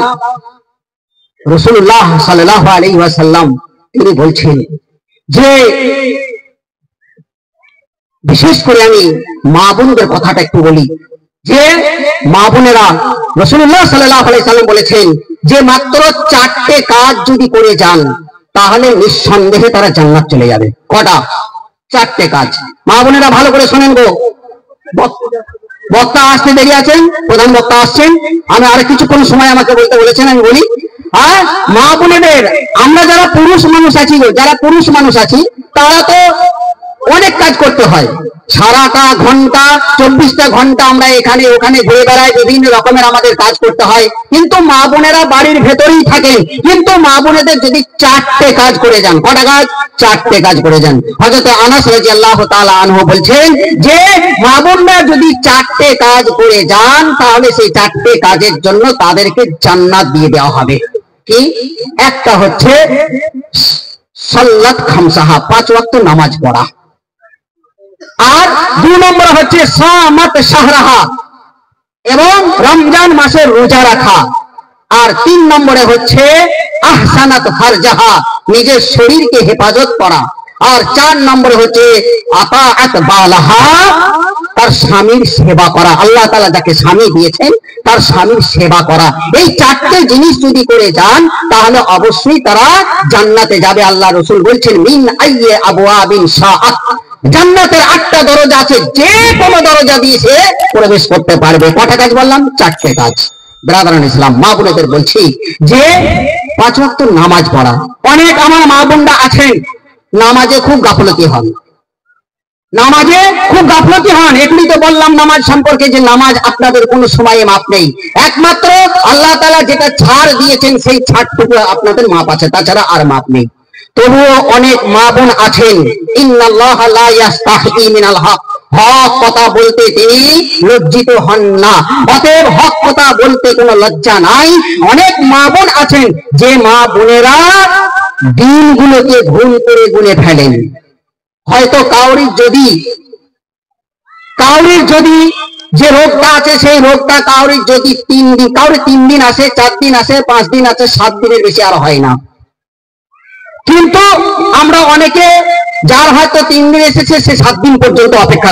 রাসূলুল্লাহ সাল্লাল্লাহু আলাইহি ওয়াসাল্লাম তিনি বলছেন যে বিশেষ করে আমি মা বোনদের কথাটা একটু বলি, যে মা বোনেরা রাসূলুল্লাহ সাল্লাল্লাহু আলাইহি ওয়াসাল্লাম বলেছেন যে মাত্র 4টে কাজ যদি করে যান তাহলে নিঃসন্দেহে তারা জান্নাত চলে যাবে। কটা? 4টে কাজ। মা বোনেরা ভালো করে শোনেন গো। বক্তা আসতে দেরি আছেন, প্রধান বক্তা আসছেন, আমি আর কিছুক্ষণ সময় আমাকে বলতে বলেছেন, আমি বলি। মা বোনেদের, আমরা যারা পুরুষ মানুষ আছি, যারা পুরুষ মানুষ আছি তারা তো অনেক কাজ করতে হয়, সারাটা ঘন্টা 24টা ঘন্টা আমরা এখানে ওখানে ঘুরে বেড়াই, বিভিন্ন রকমের আমাদের কাজ করতে হয়। কিন্তু মা বোনেরা বাড়ির ভেতরেই থাকেন, কিন্তু মা বোনেদের যদি 4টে কাজ করে যান, কটা কাজ? 4টে কাজ করে যান। হযরত আনাস রাদিয়াল্লাহু তাআলা আনহু বলছেন যে মা বোনরা যদি 4টে কাজ করে যান তাহলে সেই 4টে কাজের জন্য তাদেরকে জান্নাত দিয়ে দেওয়া হবে। কি? একটা হচ্ছে সালাত খামসাহা, 5 ওয়াক্ত নামাজ পড়া। আর 2 নম্বর হচ্ছে সামাত শাহরাহা, এবং রমজান মাসের রোজা রাখা। আর 3 নম্বরে হচ্ছে আহসানাত ফারজাহা, নিজের শরীরকে হেফাজত করা। আর 4 নম্বরে হচ্ছে আতাআত বালাহা, তার স্বামীর সেবা করা। আল্লাহ তাআলা যাকে স্বামী দিয়েছেন তার স্বামীর সেবা করা। এই 4টে জিনিস যদি করে যান তাহলে অবশ্যই তারা জান্নাতে যাবে। আল্লাহ রাসূল বলছেন মিন আইয়্যি আবওয়াবিন শাআত, জান্নাতের 8টা দরজা আছে, যে কোনো দরজা দিয়ে সে প্রবেশ করতে পারবে। কটা কাজ বললাম? 4টে কাজ। ব্রাদারান ইসলাম, মা বোনেদের বলছি যে 5 ওয়াক্ত নামাজ পড়া। অনেক আমার মা বোনরা আছেন নামাজে খুব গাফলতি হন, নামাজে খুব গাফলতি হন। এগুলি তো বললাম নামাজ সম্পর্কে, যে নামাজ আপনাদের কোনো সময়ে মাপ নেই, একমাত্র আল্লাহ তাআলা যেটা ছাড় দিয়েছেন সেই ছাড়টুকু আপনাদের মাপ আছে, তাছাড়া আর মাপ নেই। তবুও অনেক মা বোন আছেন ইন্নাল্লাহা লা ইয়াস্তাহি মিনাল হক, হক কথা বলতে তিনি লজ্জিত হন না। অতএব হক কথা বলতে কোনো লজ্জা নাই। অনেক মা বোন আছেন যে মা বোনেরা দিনগুলোকে ভুল করে গুনে ফেলেন। হয়তো কাউরির যদি যে রোগটা আছে সেই রোগটা কাউরির যদি 3 দিন, কাউরির 3 দিন আসে, 4 দিন আসে, 5 দিন আসে, 7 দিনের বেশি আর হয় না। কিন্তু আমরা অনেকে যার হয়তো 3 দিন এসেছে সে 7 দিন পর্যন্ত অপেক্ষা